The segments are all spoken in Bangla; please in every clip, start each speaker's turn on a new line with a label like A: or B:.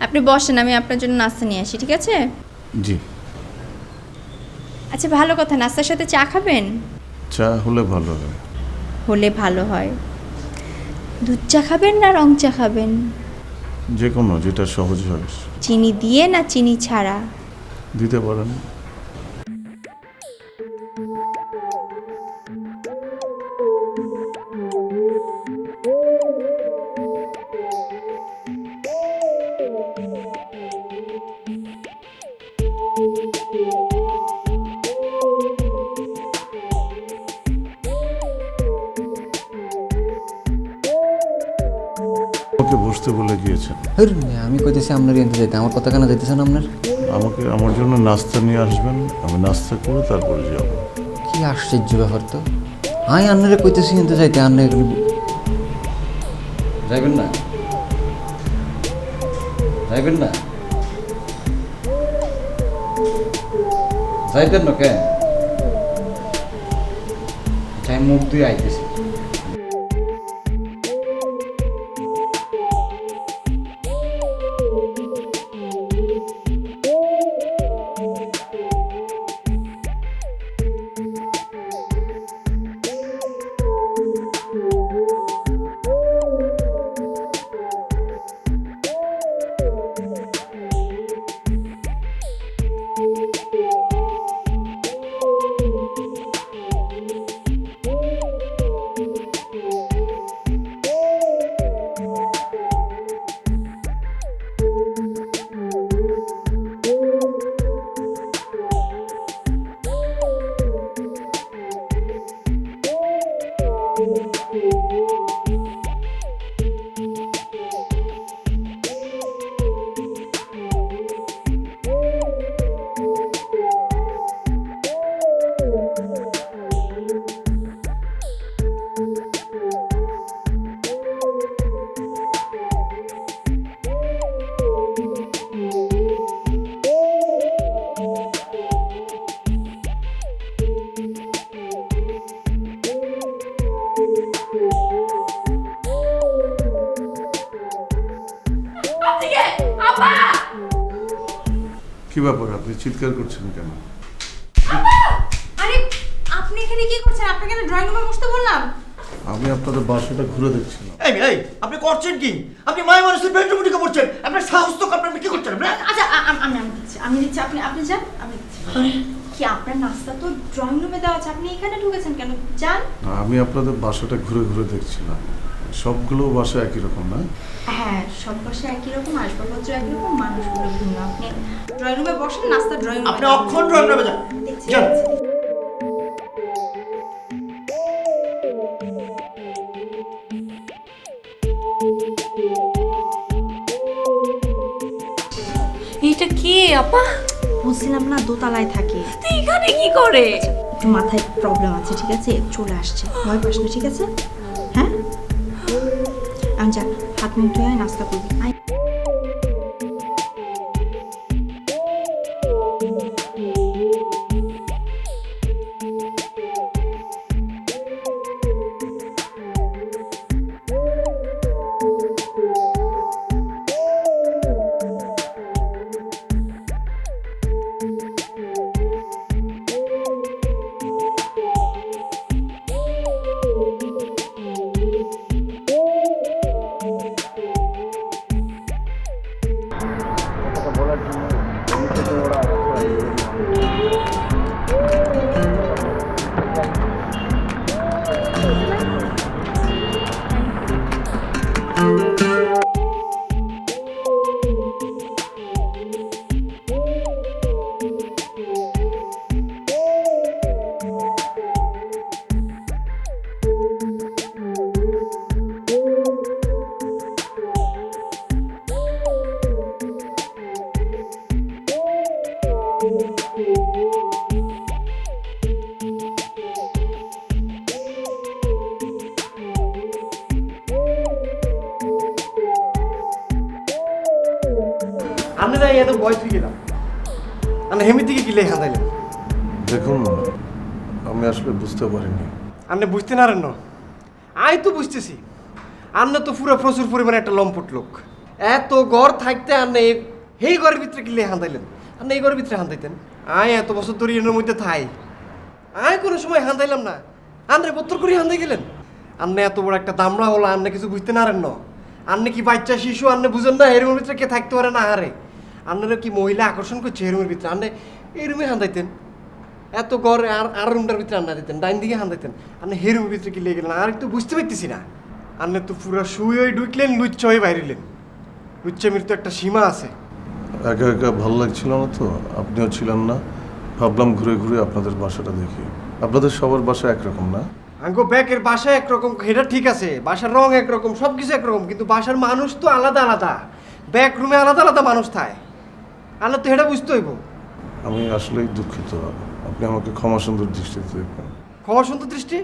A: আপনি বসেন, আমি আপনার জন্য নাস্তা নিয়ে আসি, ঠিক আছে?
B: জি।
A: আচ্ছা ভালো কথা, নাস্তার সাথে চা খাবেন?
B: চা হলে ভালো হয়।
A: হলে ভালো হয়। দুধ চা খাবেন না রং চা খাবেন?
B: যে কোনো, যেটা সহজ হয়।
A: চিনি দিয়ে না চিনি ছাড়া?
B: দিতে পারেন। আমাকে বসতে বলে গিয়েছেন।
C: আমি কইতেছি আপনার এনতে যাইতে, আমার কথা কেন যাইতেছেন আপনার?
B: আমাকে আমার জন্য নাস্তা নিয়ে আসবেন, আমি নাস্তা করে তারপরে যাব।
C: কি আশ্চর্য ব্যাপার তো, আমি আপনারে কইতেছি এনতে যাইতে, আপনি যাইবেন না? যাইবেন না? যাইতেন না কেন? আমি মুখ দিয়ে আইতেছি।
B: কি ব্যাপার, আপনি চিৎকার করছেন কেন?
A: আরে আপনি এখানে কি করছেন? আপনাকে না ড্রয়িং রুমে বসতে বললাম।
B: আমি আপনাদের বাসাটা ঘুরে দেখছিলাম।
D: এই আপনি করছেন কি? আপনি মায়ের মানুষের বেডরুমে ঢুকে পড়ছেন। আপনার সাহস তো কম, আপনি কি করছেন?
A: আচ্ছা আমি দিচ্ছি, আপনি যান, আমি দিচ্ছি। কি আপনার নাস্তা তো ড্রয়িং রুমে দেওয়া আছে, আপনি এখানে ঢুকেছেন কেন? যান।
B: আমি আপনাদের বাসাটা ঘুরে ঘুরে দেখছিলাম। সবগুলো বাসা একই রকম না?
A: হ্যাঁ, সব বাসা একই রকম, আসবাবপত্র একই রকম, মানুষগুলো ভিন্ন। আপনি ড্রয়িং রুমে বসেন, নাস্তা ড্রয়িং রুমে।
D: আপনি অক্ষণ ড্রয়িং রুমে যান। যান।
E: এইটা কি আপা?
A: বুঝছিলাম না, দোতলায় থাকে।
E: তো এখানে কি করে?
A: একটু মাথায় প্রবলেম আছে, ঠিক আছে? চলে আসছে, ভয় পাস না, ঠিক আছে? হ্যাঁ, আমি যা, হাত মুখ ধুয়ে নাস্তা করবি।
D: আপনারা এত বয়স হয়ে গেলাম আপনি হেমি থেকে কিলে হাঁদাইলেন
B: দেখুন আমি আসলে বুঝতে পারিনি।
D: আপনি বুঝতে নারেন না আমি তো বুঝতেছি আপনি তো পুরো প্রচুর পরিমাণে একটা লম্পট লোক এত ঘর থাকতে আপনি এই ঘরের ভিতরে কিলে হাঁদাইলেন আপনি এই ঘরের ভিতরে হাঁদাইতেন আয় এত বছর ধরে এর মধ্যে থাই আয় কোনো সময় হাঁদাইলাম না আপনি বত্তর করে হাঁদাই গেলেন আপনি এত বড় একটা দামড়া হলো আপনি কিছু বুঝতে নারেন না আপনি কি বাচ্চা শিশু আপনি বুঝেন না এই রুমের ভিতরে কে থাকতে পারে না আরে আপনারা কি মহিলা আকর্ষণ করছে এই রুমের ভিতরে আপনি এই রুমে হাঁদাইতেন এত ঘর আর রুমটার ভিতরে আন্না দিতেন ডাইন দিকে হাঁদাইতেন আপনি হে রুমের ভিতরে কি লেগে গেলেন আর একটু বুঝতে পারতেছি না আপনি তো পুরো শুয়ে ঢুকলেন লুচ্চ হয়ে বাইরেলেন লুচ্চামির তো একটা সীমা আছে
B: একা একা ভালো লাগছিল না তো, আপনিও ছিলেন না, ভাবলাম ঘুরে ঘুরে আপনাদের বাসাটা দেখি। আপনাদের সবার বাসা একরকম না?
D: আঙ্গো ব্যাকের বাসা একরকম এটা ঠিক আছে, বাসার রং একরকম, সব কিছু একরকম, কিন্তু বাসার মানুষ তো আলাদা আলাদা, ব্যাক রুমে আলাদা আলাদা মানুষ থাকে। আল্লাহ তো এটা বুঝতে হইব।
B: আমি আসলেই দুঃখিত, আপনি আমাকে ক্ষমা সুন্দর দৃষ্টিতে দেখবেন।
D: ক্ষমা সুন্দর দৃষ্টি?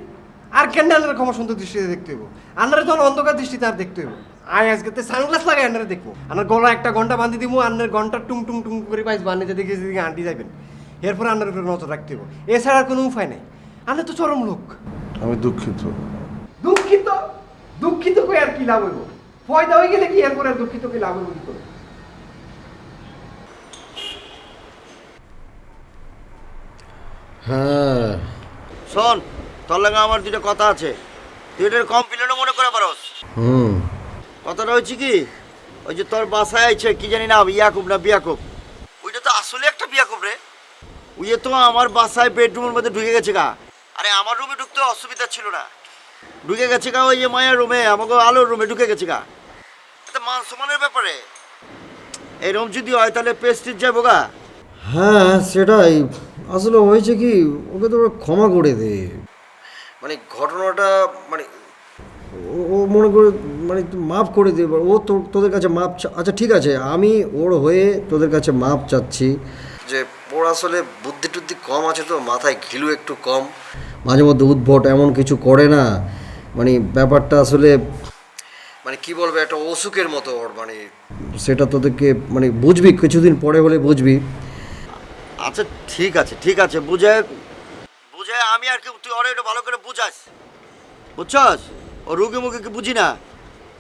D: আর কেন আন্নার ক্ষমা সুন্দর দৃষ্টিতে দেখতে হইব? আন্নারে তখন অন্ধকার দৃষ্টিতে আর দেখতে হইব। আয় আজকে সানগ্লাস লাগাই আন্নারে দেখবো, আন্নার গলা একটা ঘন্টা বাঁধি দিব, আন্নার ঘন্টা টুং টুং টুং করে পাইস বান্ধে যেদিকে যেদিকে আন্টি যাবেন, এরপর আন্নার উপরে নজর রাখতে হইব। এছাড়া আর কোনো উপায় নেই। আন্না তো চরম লোক।
B: আমি দুঃখিত।
D: দুঃখিত? দুঃখিত কই আর কি লাভ হইব? ফয়দা হয়ে গেলে কি এরপর আর দুঃখিত কি লাভ হইব কি করে?
C: হ্যাঁ
F: শোন, তোর লাগে আমার দুটো কথা আছে, তুই এটার কমপ্লেনও মনে করে পারস। কথাটা হচ্ছে কি, ওই যে তোর বাসায় আছে কি জানি না, ইয়াকুব না বিয়াকুব, ওইটা তো আসলে একটা বিয়াকুব রে। ওইয়ে তো আমার বাসায় বেডরুমের মধ্যে ঢুকে গেছে গা। আরে আমার রুমে ঢুকতে অসুবিধা ছিল না, ঢুকে গেছে গা ওই যে মায়ের রুমে, আমাকে আলোর রুমে ঢুকে গেছে গা। এটা মান সম্মানের ব্যাপারে, এরকম যদি হয় তাহলে পেস্টিজ যাবো গা।
G: হ্যাঁ সেটাই, আসলে হয়েছে কি, ওকে তো ক্ষমা করে দে। মানে ঘটনাটা মানে ও মনে করে মানে মাফ করে দে, ও তোদের কাছে মাপ আচ্ছা ঠিক আছে, আমি ওর হয়ে তোদের কাছে মাপ চাচ্ছি। যে ওর আসলে বুদ্ধি টুদ্ধি কম আছে, তো মাথায় ঘিলু একটু কম, মাঝে মধ্যে উদ্ভট এমন কিছু করে না, মানে ব্যাপারটা আসলে মানে কি বলবো, একটা অসুখের মতো ওর, মানে সেটা তোদেরকে মানে বুঝবি কিছুদিন পরে হলে বুঝবি।
F: আচ্ছা ঠিক আছে ঠিক আছে, বুঝে বুঝে আমি আর কি, তুই ওরা একটু ভালো করে বুঝাস, বুঝছস? ও রুগী মুখে কি বুঝি না?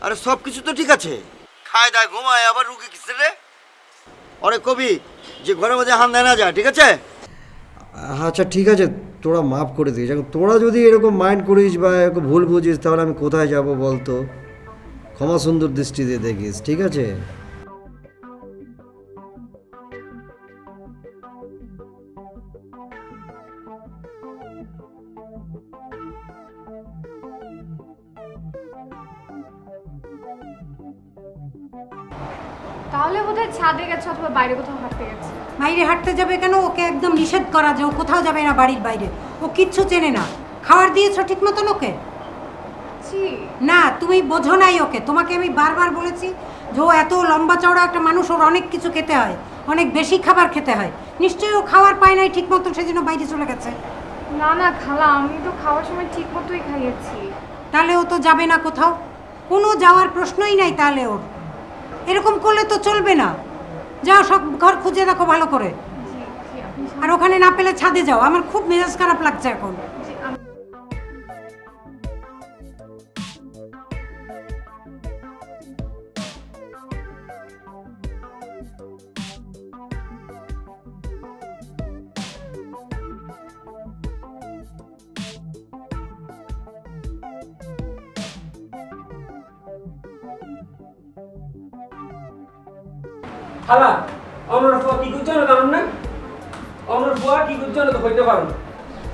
F: আরে সব কিছু তো ঠিক আছে, খায় দায় ঘুমায়, আবার রুগী কিসে রে? অনেক কবি যে ঘরের মধ্যে হান দেয় না যায়, ঠিক আছে?
G: আচ্ছা ঠিক আছে, তোরা মাফ করে দিস। এখন তোরা যদি এরকম মাইন্ড করিস বা এরকম ভুল বুঝিস, তাহলে আমি কোথায় যাব বলতো? ক্ষমা সুন্দর দৃষ্টিতে দেখিস, ঠিক আছে?
H: তাহলে বোধহয় ছাদে গেছে অথবা বাইরে কোথাও হাঁটতে গেছে।
I: বাইরে হাঁটতে যাবে কেন? ওকে একদম নিষেধ করা যে ও কোথাও যাবে না বাড়ির বাইরে। ও কিচ্ছু চেনে না। খাবার দিয়েছো ঠিক মতন ওকে?
H: জি
I: না, তুমি বোঝো নাই ওকে। তোমাকে আমি বারবার বলেছি যে ও এত লম্বা চওড়া একটা মানুষ, ওর অনেক কিছু খেতে হয়, অনেক বেশি খাবার খেতে হয়। নিশ্চয়ই ও খাবার পায় নাই ঠিক মতো, সেজন্য বাইরে চলে গেছে।
H: না না খালা, আমি তো খাওয়ার সময় ঠিক মতোই খাইয়েছি।
I: তাহলে ও তো যাবে না কোথাও, কোনো যাওয়ার প্রশ্নই নাই। তাহলে ওর এরকম করলে তো চলবে না। যাও সব ঘর খুঁজে দেখো ভালো করে,
H: জি জি আপনি
I: আর ওখানে না পেলে ছাদে যাও। আমার খুব মেজাজ খারাপ লাগছে এখন।
H: জি, আমি
J: খালা অনর ফুয়া কি করছো না জানুন না? অনর ফুয়া কি করছো না তো হইতে পারো না।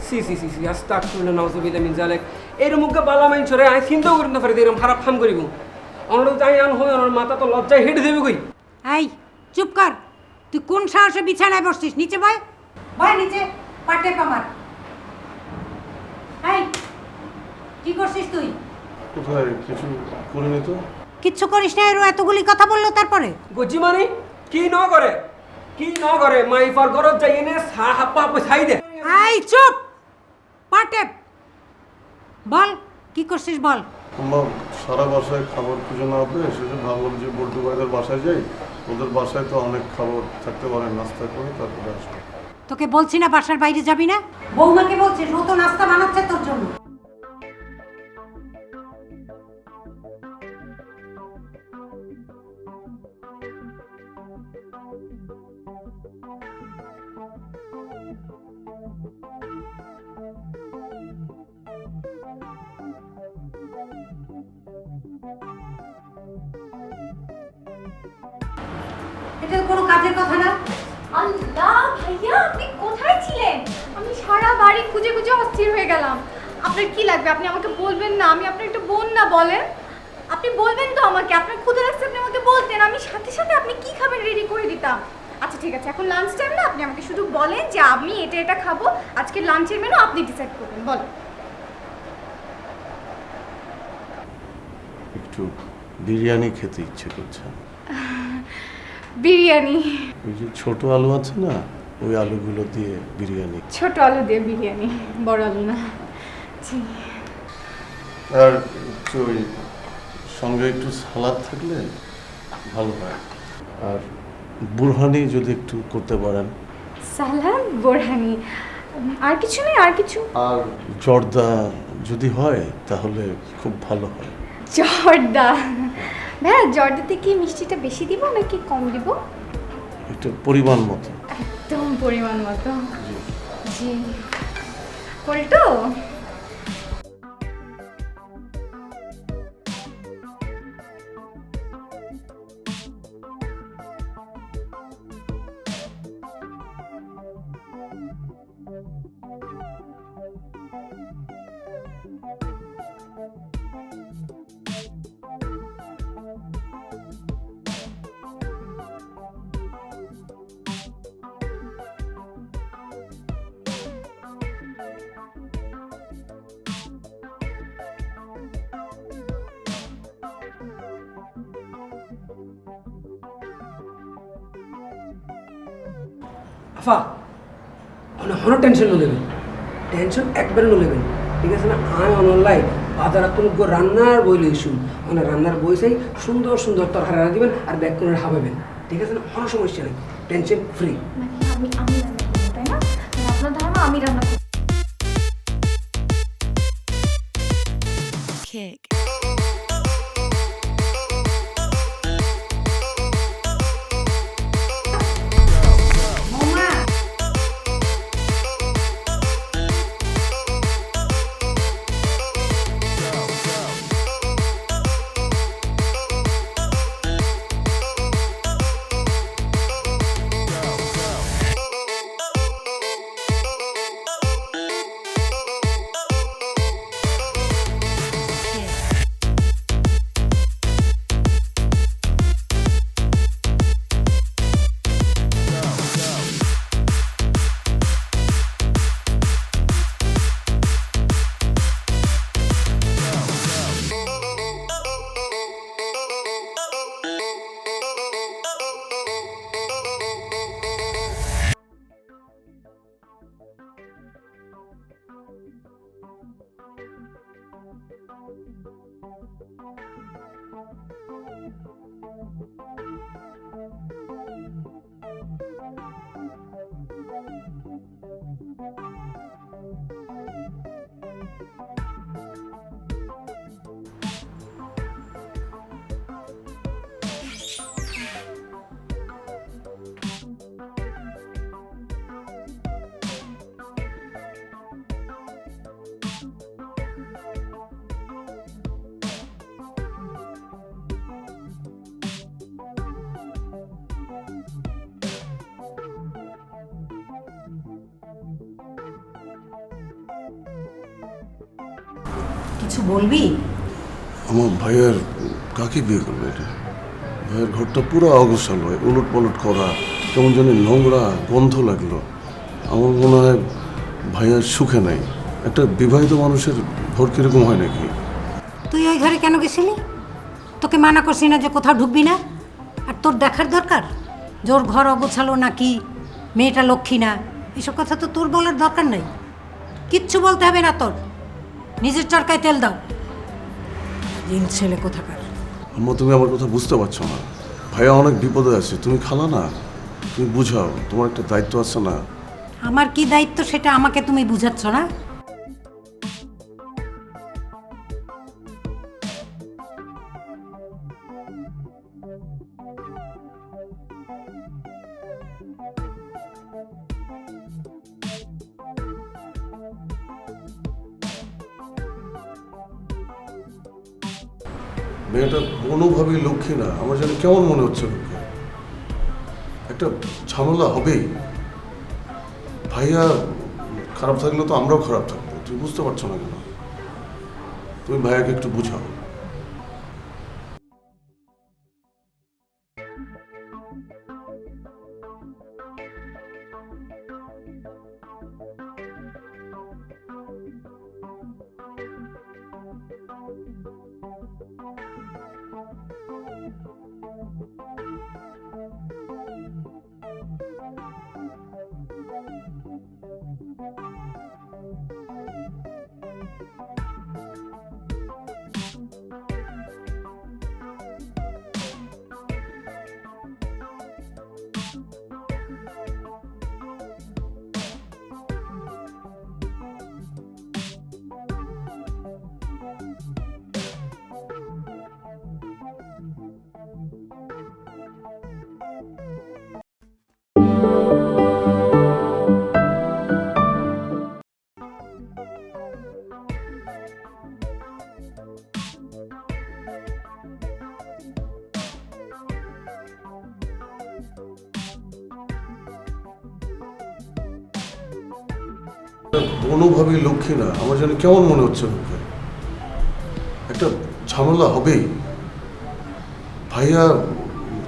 J: সি সি সি সি আস্তাগফিরুল্লাহ নাউযুবিল্লাহি মিন যালিক। এরকম মুখে বালা মাইন ছরে আই চিন্তাও করি না পারি এরকম খারাপ কাম করিব। অনর যাই আন হই, অনর মাথা তো লজ্জায় হেঁটে দেবে কই।
I: এই চুপ কর, তুই কোন সাহসে বিছানায় বসছিস? নিচে বয়, বয় নিচে, পাটে পামার। এই কি করছিস তুই?
B: কোথায় কিছু করিনি তো।
I: কিচ্ছু করিস না, এর এতগুলি কথা বললো তারপরে?
J: বুঝি মানে কি ন করে, কি ন করে মাই ফার ঘরত যাই এনে সা হাপ্পা ছাই দে।
I: এই চুপ, পাটে বল কি করছিস বল।
B: আমার সারা বাসায় খাবার খুঁজে না পেয়ে সেজন্য ভাবলাম যে বল্টু ভাইদের বাসায় যাই, ওদের বাসায় তো অনেক খাবার থাকতে পারে, নাস্তা করে তারপরে আসবো।
I: তোকে বলছি না বাসার বাইরে যাবি না? বৌমাকে বলছিস ও তো নাস্তা বানাচ্ছে তোর জন্য। এটা কোনো কাজের কথা না।
H: আল্লাহ ভাইয়া, আপনি কোথায় ছিলেন? আমি সারা বাড়ি খুঁজে খুঁজে অস্থির হয়ে গেলাম। আপনার কি লাগবে আপনি আমাকে বলবেন না? আমি আপনার একটা বোন না, বলেন। আপনি বলবেন তো আমাকে, আপনার ক্ষুধা লাগছে আপনি আমাকে বলতেন, আমি সাথে সাথে আপনি কি খাবেন রেডি করে দিতাম। আচ্ছা ঠিক আছে, এখন লাঞ্চ টাইম না, আপনি আমাকে শুধু বলেন যে আমি এটা এটা খাবো, আজকে লাঞ্চের মেনু আপনি ডিসাইড করবেন, বলেন।
B: একটু বিরিয়ানি খেতে ইচ্ছে করছে।
H: বিরিয়ানি?
B: ওই যে ছোট আলু আছে না, ওই আলুগুলো দিয়ে বিরিয়ানি।
H: ছোট আলু দিয়ে বিরিয়ানি, বড় আলু না। জি।
B: আর একটু ওই সঙ্গে একটু সালাদ থাকলে ভালো হয়। আর বুরহানি যদি একটু করতে পারেন।
H: সালাদ, বোরহানি, আর কিছু নেই? আর কিছু?
B: আর জর্দা যদি হয় তাহলে খুব ভালো হয়।
H: জর্দা? ভাইয়া জর্দাতে কি মিষ্টিটা বেশি দিব নাকি কম দিব?
B: একটু পরিমাণ মতো।
H: একদম পরিমাণ মতো। জি। পল্টু,
J: আফা মানে হনো টেনশন নেবেন, টেনশন একবারে নেবেন, ঠিক আছে না? আমি অনলাই বাজার তুমি রান্নার বই লইছুন, মানে রান্নার বই চাই সুন্দর সুন্দর তরকারি রান্না দিবেন আর ব্যাক করে হাবাবেন, ঠিক আছে না? কোনো সমস্যা নেই, টেনশন ফ্রি।
H: আমি রান্না করবো, তাই না? আপনার ধারণা আমি রান্না করবো।
I: কিছু বলবি?
B: আমার ভাইয়ের কাকে বিয়ে করবে এটা? ভাইয়ের ঘরটা পুরো অগোছালো, উলট পালট করা, কেমন জানি নোংরা গন্ধ লাগলো। আমার মনে হয় ভাইয়ের সুখে নাই। একটা বিবাহিত মানুষের ঘর কিরকম হয় নাকি?
I: তুই ওই ঘরে কেন গেছিলি? তোকে মানা করছি না যে কোথাও ঢুকবি না? আর তোর দেখার দরকার জোর ঘর অগোছালো নাকি মেয়েটা লক্ষ্মী না, এসব কথা তো তোর বলার দরকার নাই। কিচ্ছু বলতে হবে না তোর, নিজের চরকায় তেল দাও। দিন ছেলে কোথাকার।
B: আম্মা, তুমি আমার কথা বুঝতে পারছো না। ভাইয়া অনেক বিপদে আছে, তুমি খালা না, তুমি বুঝাও, তোমার একটা দায়িত্ব আছে না।
I: আমার কি দায়িত্ব সেটা আমাকে তুমি বুঝাচ্ছ না?
B: মেয়েটা কোনোভাবেই লক্ষ্মী না, আমার যেন কেমন মনে হচ্ছে লোককে। একটা ঝামেলা হবেই। ভাইয়া খারাপ থাকলে তো আমরাও খারাপ থাকবো, তুমি বুঝতে পারছো না কেন? তুমি ভাইয়াকে একটু বুঝাও। কোনোভাবেই লক্ষ্মী না, আমার যেন কেমন মনে হচ্ছে লোককে। একটা ঝামেলা হবেই। ভাইয়া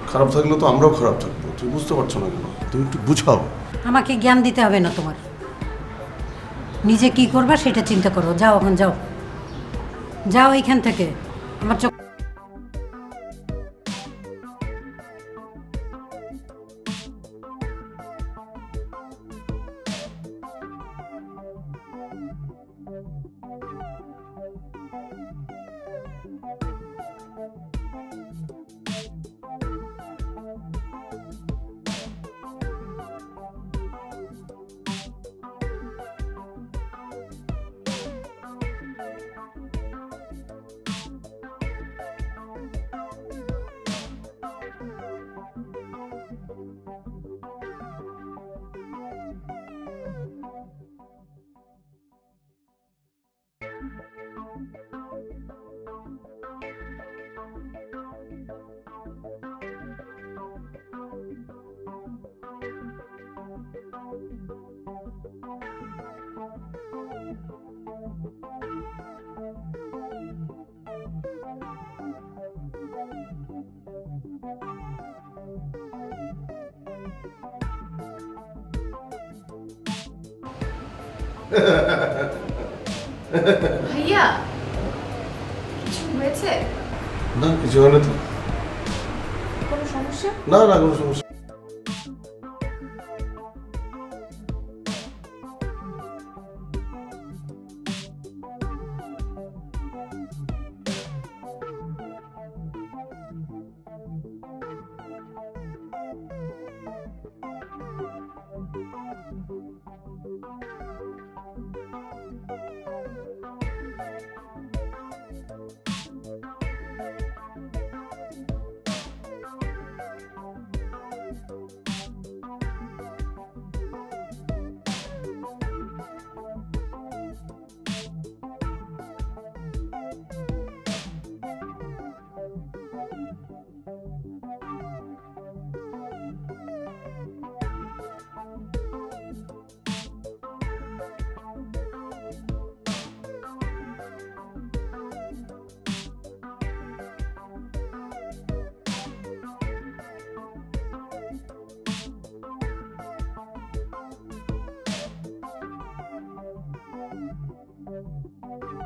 B: খারাপ থাকলে তো আমরাও খারাপ থাকবো, তুমি বুঝতে পারছো না কেন? তুমি একটু বুঝাও।
I: আমাকে জ্ঞান দিতে হবে না তোমার। নিজে কি করবা সেটা চিন্তা করো। যাও, এখন যাও, যাও এইখান থেকে। আমার চোখ
H: ভাইয়া কিছু হয়েছে?
B: না, কিছু হয় না তো।
H: কোনো সমস্যা?
B: না না, কোনো সমস্যা।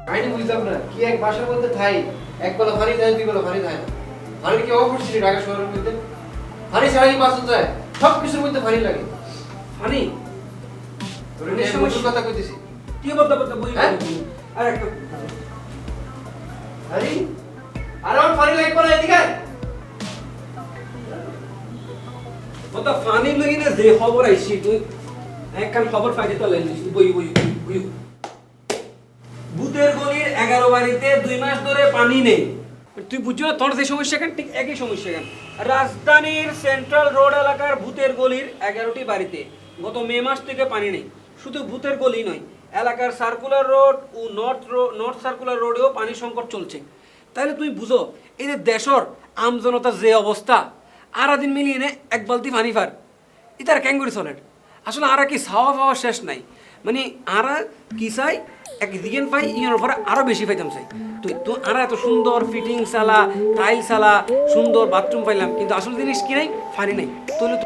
D: কাহিনী বুঝলাম না, কি এক বাসার মধ্যে থাই এক বেলা পানি দেয়, দুই বেলা পানি দেয় না। পানির কি অভাব পড়ছিল ঢাকা শহরের মধ্যে? পানি ছাড়া কি বাঁচা যায়? সব কিছুর মধ্যে পানি লাগে।
J: পানি
D: তোর নিয়ে মধুর কথা কইতেছি।
J: কি বলতে বলতে বই
D: হ্যাঁ?
J: আর একটা
D: আরে আর আমার পানি লাগবে না, এদিকে আয়।
J: বদ্দা ফানি লই না যে খবর আইছি তুই একখান খবর পাইতে তো লাইনি বই বই বই ভূতের গলির 11 বাড়িতে 2 মাস ধরে পানি নেই তুই বুঝছো না তোর যে সমস্যা কেন ঠিক একই সমস্যা কেন রাজধানীর সেন্ট্রাল রোড এলাকার ভূতের গলির 11টি বাড়িতে গত মে মাস থেকে পানি নেই শুধু ভূতের গলি নয় এলাকার সার্কুলার রোড ও নর্থ সার্কুলার রোডেও পানি সংকট চলছে তাহলে তুমি বুঝো এই যে দেশর আমজনতার যে অবস্থা আর দিন মিলিয়ে নে এক বালতি পানি ফার ইতার ক্যাঙ্গুরি চলে আসলে আর কি ছাওয়া পাওয়া শেষ নাই মানে আরা কি চাই একদিকে পাই ইয়ার উপরে আরো বেশি পাইতাম চাই তুই আরা এত সুন্দর ফিটিং সালা টাইল সালা সুন্দর বাথরুম পাইলাম কিন্তু আসল জিনিস কি নাই পানি নাই তাহলে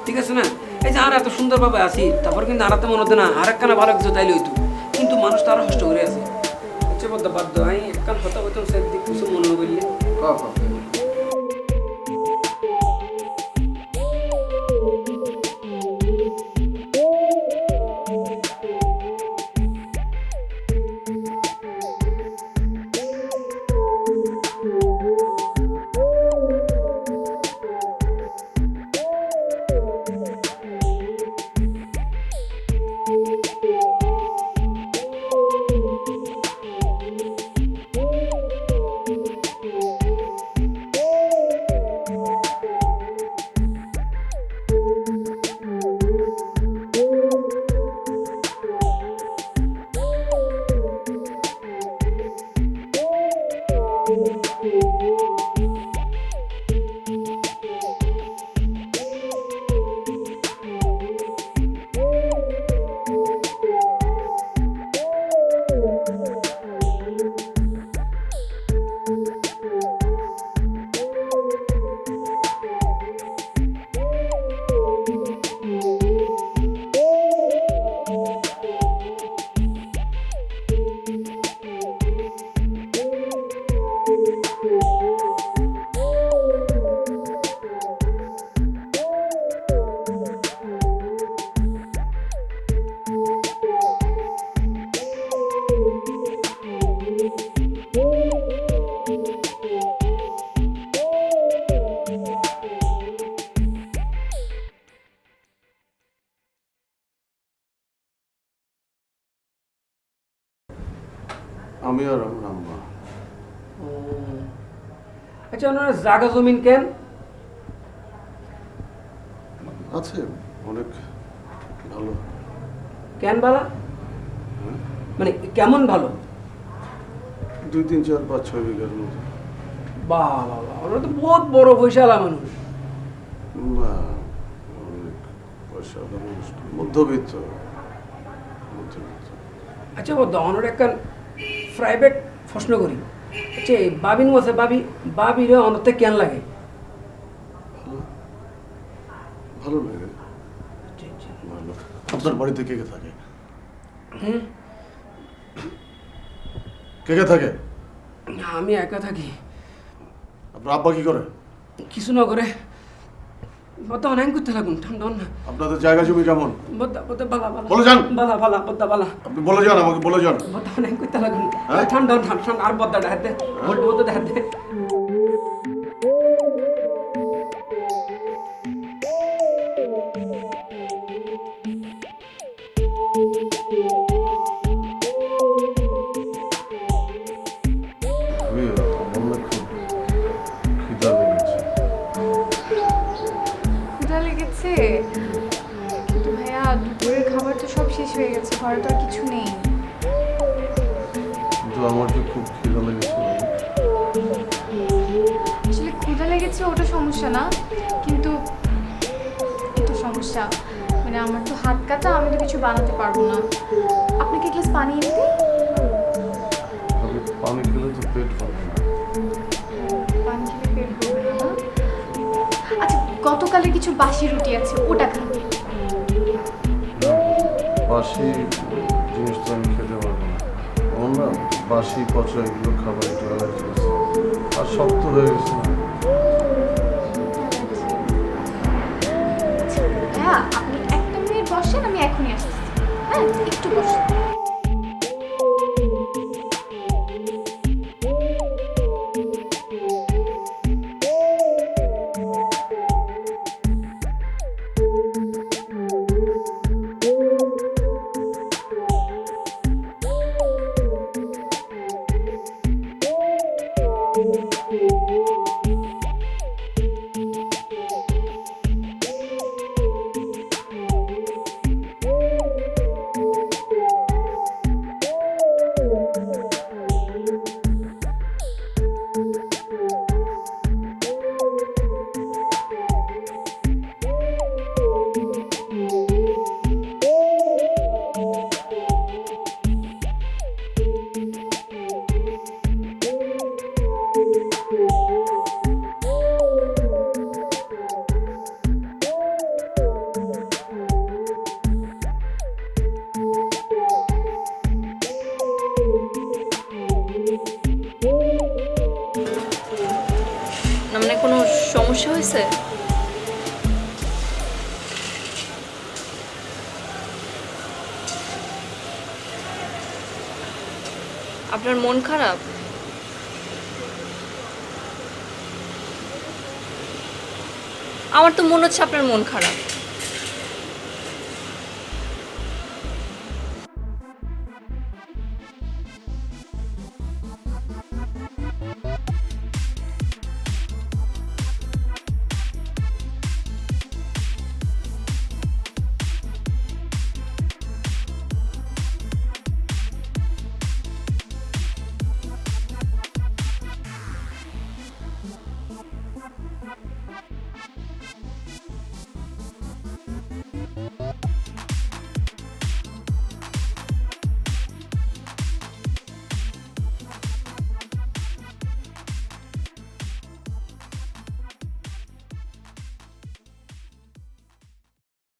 J: ঠিক আছে না এই যে আর এত সুন্দর ভাবে আছি তারপর কিন্তু আর মনে হতো না আর একখানা ভালো কিছু তাইলে হইতো কিন্তু মানুষ তো আরো কষ্ট করে আছে হচ্ছে বদ্ধ বাধ্য আমি একখান হতা হতাম সে দিক কিছু মনে করলে
B: আমি আর আমার আম্মা।
J: আচ্ছা ওনার জায়গা জমিন কেন
B: আছে অনেক ভালো।
J: কেন ভালো মানে কেমন ভালো?
B: 2, 3, 4, 5, 6 বিঘার মতো।
J: বাহ বাহ বাহ, ওরা তো বহুত বড় পয়সাওয়ালা মানুষ।
B: না অনেক পয়সাওয়ালা মানুষ, মধ্যবিত্ত।
J: আচ্ছা বদ্ধ অনার একটা প্রাইভেট প্রশ্ন করি, আচ্ছা বাবিন আছে বাবিরে অনতে কেন লাগে?
B: ভালো ভালো লাগে। ভালো। আপনার বাড়িতে কে কে থাকে? কে কে থাকে?
J: আমি একা থাকি।
B: আপনার আব্বা কি করে?
J: কিছু না করে। বদ্ধ অনেক করতে লাগুন, ঠান্ডা না।
B: আপনাদের জায়গা জমি কেমন?
J: বালা
B: বলে যান।
J: বালা বদ্ধ বালা।
B: আপনি বলে যান, আমাকে বলে যান।
J: বদ্ধ অনেক করতে লাগুন, ঠান্ডা আর বদ্ধ দেখাতে বদ্ধ দেখাতে।
H: কিন্তু ভাইয়া দুপুরের খাবার তো সব শেষ হয়ে গেছে, ঘরে তো আর কিছু নেই।
B: কিন্তু আমার তো খুব খিদা লেগেছে।
H: আসলে ক্ষুধা লেগেছে ওটা সমস্যা না, কিন্তু এটা সমস্যা, মানে আমার তো হাত কাটা, আমি তো কিছু বানাতে পারবো না। আপনাকে গ্লাস পানি এনে দিই?
B: পানি খেলে তো পেট ভরবে না।
H: পানি খেলে পেট ভরবে না? আচ্ছা গতকালের কিছু বাসি রুটি আছে, ওটা খান।
B: বাসি জিনিস তো আমি খেতে পারবো না। আমার না বাসি পচা এগুলো খাবার একটু অ্যালার্জি আছে, আর শক্ত হয়ে গেছে না।
H: হ্যাঁ, আপনি একটা মিনিট বসেন, আমি এখনই আসতেছি। হ্যাঁ, একটু বসেন।
E: মানে কোনো সমস্যা হয়েছে? আপনার মন খারাপ? আমার তো মনে হচ্ছে আপনার মন খারাপ।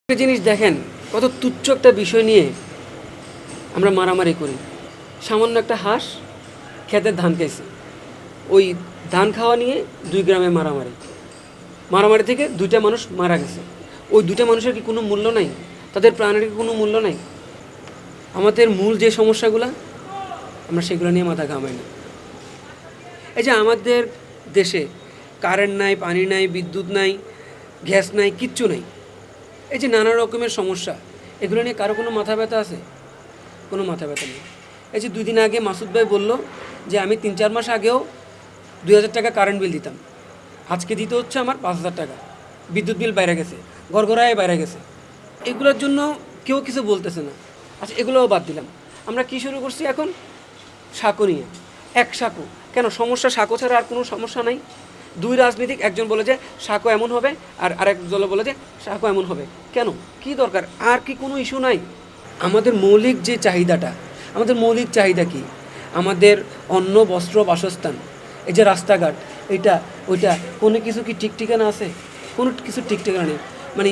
J: একটা জিনিস দেখেন, কত তুচ্ছ একটা বিষয় নিয়ে আমরা মারামারি করি। সামান্য একটা হাঁস ক্ষেতের ধান খাইছে, ওই ধান খাওয়া নিয়ে 2 গ্রামে মারামারি থেকে 2টা মানুষ মারা গেছে। ওই 2টা মানুষের কি কোনো মূল্য নাই? তাদের প্রাণের কি কোনো মূল্য নাই? আমাদের মূল যে সমস্যাগুলো, আমরা সেগুলো নিয়ে মাথা ঘামাই না। এই যে আমাদের দেশে কারেন্ট নাই, পানি নাই, বিদ্যুৎ নাই, গ্যাস নাই, কিচ্ছু নাই, এই যে নানা রকমের সমস্যা, এগুলো নিয়ে কারো কোনো মাথা ব্যথা আছে? কোনো মাথা ব্যথা নেই। এই যে 2 দিন আগে মাসুদ ভাই বললো যে আমি 3-4 মাস আগেও 2000 টাকা কারেন্ট বিল দিতাম, আজকে দিতে হচ্ছে আমার 5000 টাকা। বিদ্যুৎ বিল বাইরে গেছে, ঘরঘরায় বাইরে গেছে। এগুলোর জন্য কেউ কিছু বলতেছে না। আচ্ছা, এগুলোও বাদ দিলাম, আমরা কি শুরু করছি এখন? সাঁকো নিয়ে। এক সাঁকো কেন? সমস্যা সাঁকো ছাড়া আর কোনো সমস্যা নাই। 2 রাজনীতিক, একজন বলে যে সাঁকো এমন হবে, আর আরেক দল বলে যে সাঁকো এমন হবে। কেন? কি দরকার? আর কি কোনো ইস্যু নাই? আমাদের মৌলিক যে চাহিদাটা, আমাদের মৌলিক চাহিদা কি? আমাদের অন্ন, বস্ত্র, বাসস্থান, এই যে রাস্তাঘাট, এটা ওইটা, কোনো কিছু কি ঠিক ঠিকানা আছে? কোনো কিছু ঠিক ঠিকানা নেই। মানে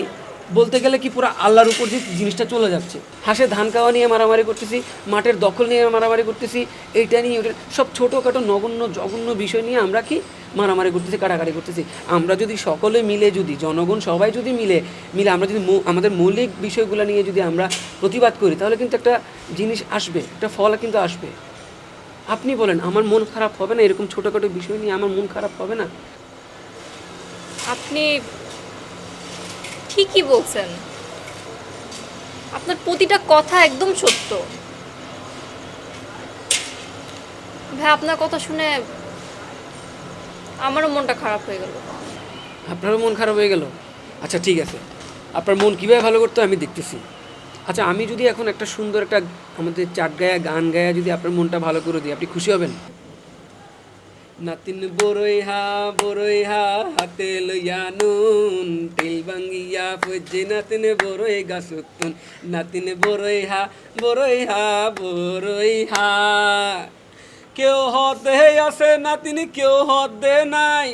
J: বলতে গেলে কি পুরো আল্লাহর উপর যে জিনিসটা চলে যাচ্ছে। হাঁসে ধান খাওয়া নিয়ে মারামারি করতেছি, মাঠের দখল নিয়ে মারামারি করতেছি, এইটা নিয়ে ওইটা, সব ছোটোখাটো নগণ্য জঘন্য বিষয় নিয়ে আমরা কি মারামারি করতেছি, কাটাকাটি করতেছি। আমরা যদি সকলে মিলে, যদি জনগণ সবাই যদি মিলে আমরা যদি আমাদের মৌলিক বিষয়গুলো নিয়ে যদি আমরা প্রতিবাদ করি, তাহলে কিন্তু একটা জিনিস আসবে, একটা ফল কিন্তু আসবে। আপনি বলেন, আমার মন খারাপ হবে না? এরকম ছোটোখাটো বিষয় নিয়ে আমার মন খারাপ হবে না?
E: আপনি ঠিকই বলছেন, আপনার প্রতিটা কথা একদম সত্য। ভাই, আপনার কথা শুনে আমারও মনটা খারাপ হয়ে গেল।
J: আপনারও মন খারাপ হয়ে গেল? আচ্ছা ঠিক আছে, আপনার মন কীভাবে ভালো করতে আমি দেখতেছি। আচ্ছা, আমি যদি এখন একটা সুন্দর একটা আমাদের চাট গায়া গান গায়া যদি আপনার মনটা ভালো করে দিই, আপনি খুশি হবেন? নাতিন বড়ই হা হাতে লইয়া নুন, তেল ভাঙ্গিয়া ফজে নাতিন বড়ই গাছুতুন, নাতিন বড়ই হা কেউ হদে আছে নাতিন, কেউ হদে নাই,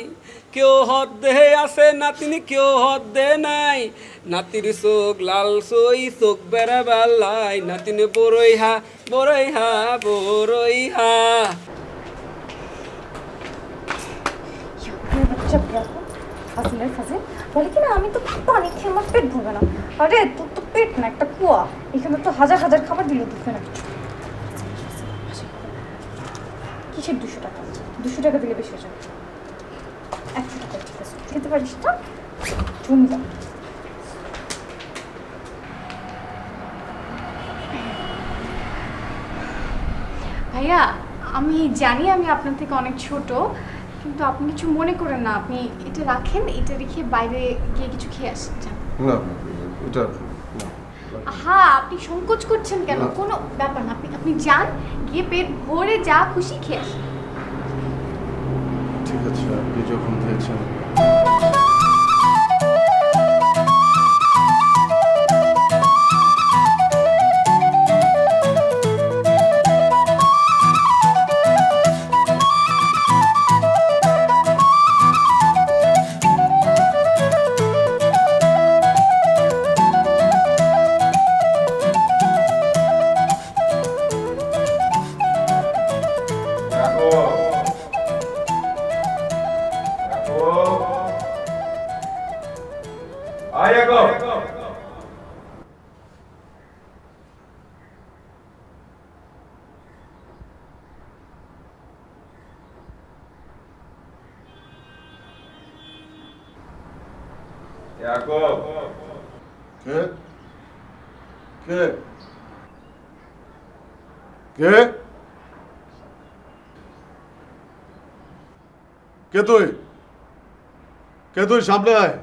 J: কেউ হদ্দে আছে নাতিনি কেউ হদ্দে নাই, নাতির চোখ লাল সই চোখ বেড়া বেলাই, নাতিনি বড়ই হা বড়ই হা বড়ই হা।
H: ফাজিলের ফাজিল বলে কি না, আমি তো পানি খেয়ে আমার পেট ভরবে না। আরে তোর তো পেট না, একটা কুয়া। এখানে তো হাজার হাজার খাবার দিল, ঢুকবে না কিছু। কিসের 200 টাকা? 200 টাকা দিলে বেশি হয়ে যাবে। 100 টাকা ঠিক আছে, খেতে পারিস না? জমি দাও। ভাইয়া, আমি জানি আমি আপনার থেকে অনেক ছোট, কিন্তু আপনি কিছু মনে করেন না। আপনি এটা রাখেন, এটা রেখে বাইরে গিয়ে কিছু খেয়ে আসেন।
B: না এটা
H: হ্যাঁ, আপনি সংকোচ করছেন কেন? কোনো ব্যাপার না, আপনি যান, গিয়ে পেট ভরে যা খুশি খেয়ে আসেন।
B: ঠিক আছে, আপনি যখন দিয়েছেন। কে কে কে কে তুই? কে তুই? সামনে আয়,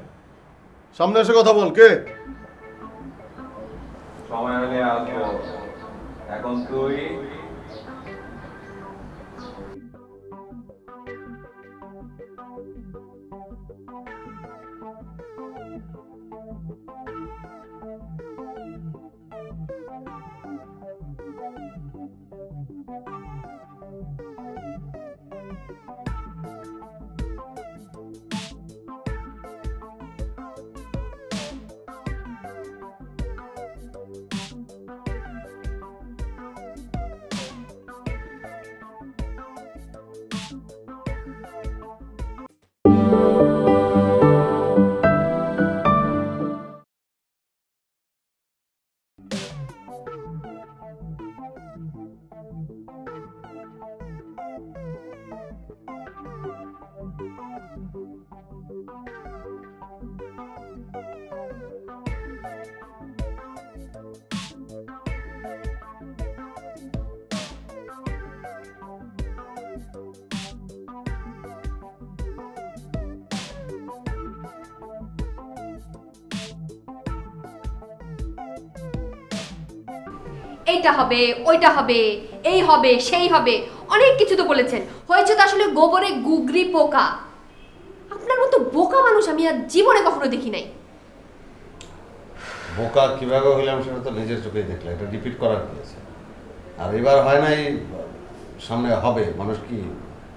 B: সামনে এসে কথা বল। কে?
K: সময় হলে আসবো, এখন তুই
E: এইটা হবে, ওইটা হবে, এই হবে, সেই হবে, অনেক কিছু তো বলেছেন। হয়েছে তো আসলে গোবরে গুগরি পোকা। আপনার মতো বোকা মানুষ আমি আর জীবনে কখনো দেখি নাই।
L: বোকা কিভাবে হইলাম সেটা তো নিজের চোখেই দেখলে, এটা রিপিট করার কি আছে? আর এবার হয় নাই, সামনে হবে। মানুষ কি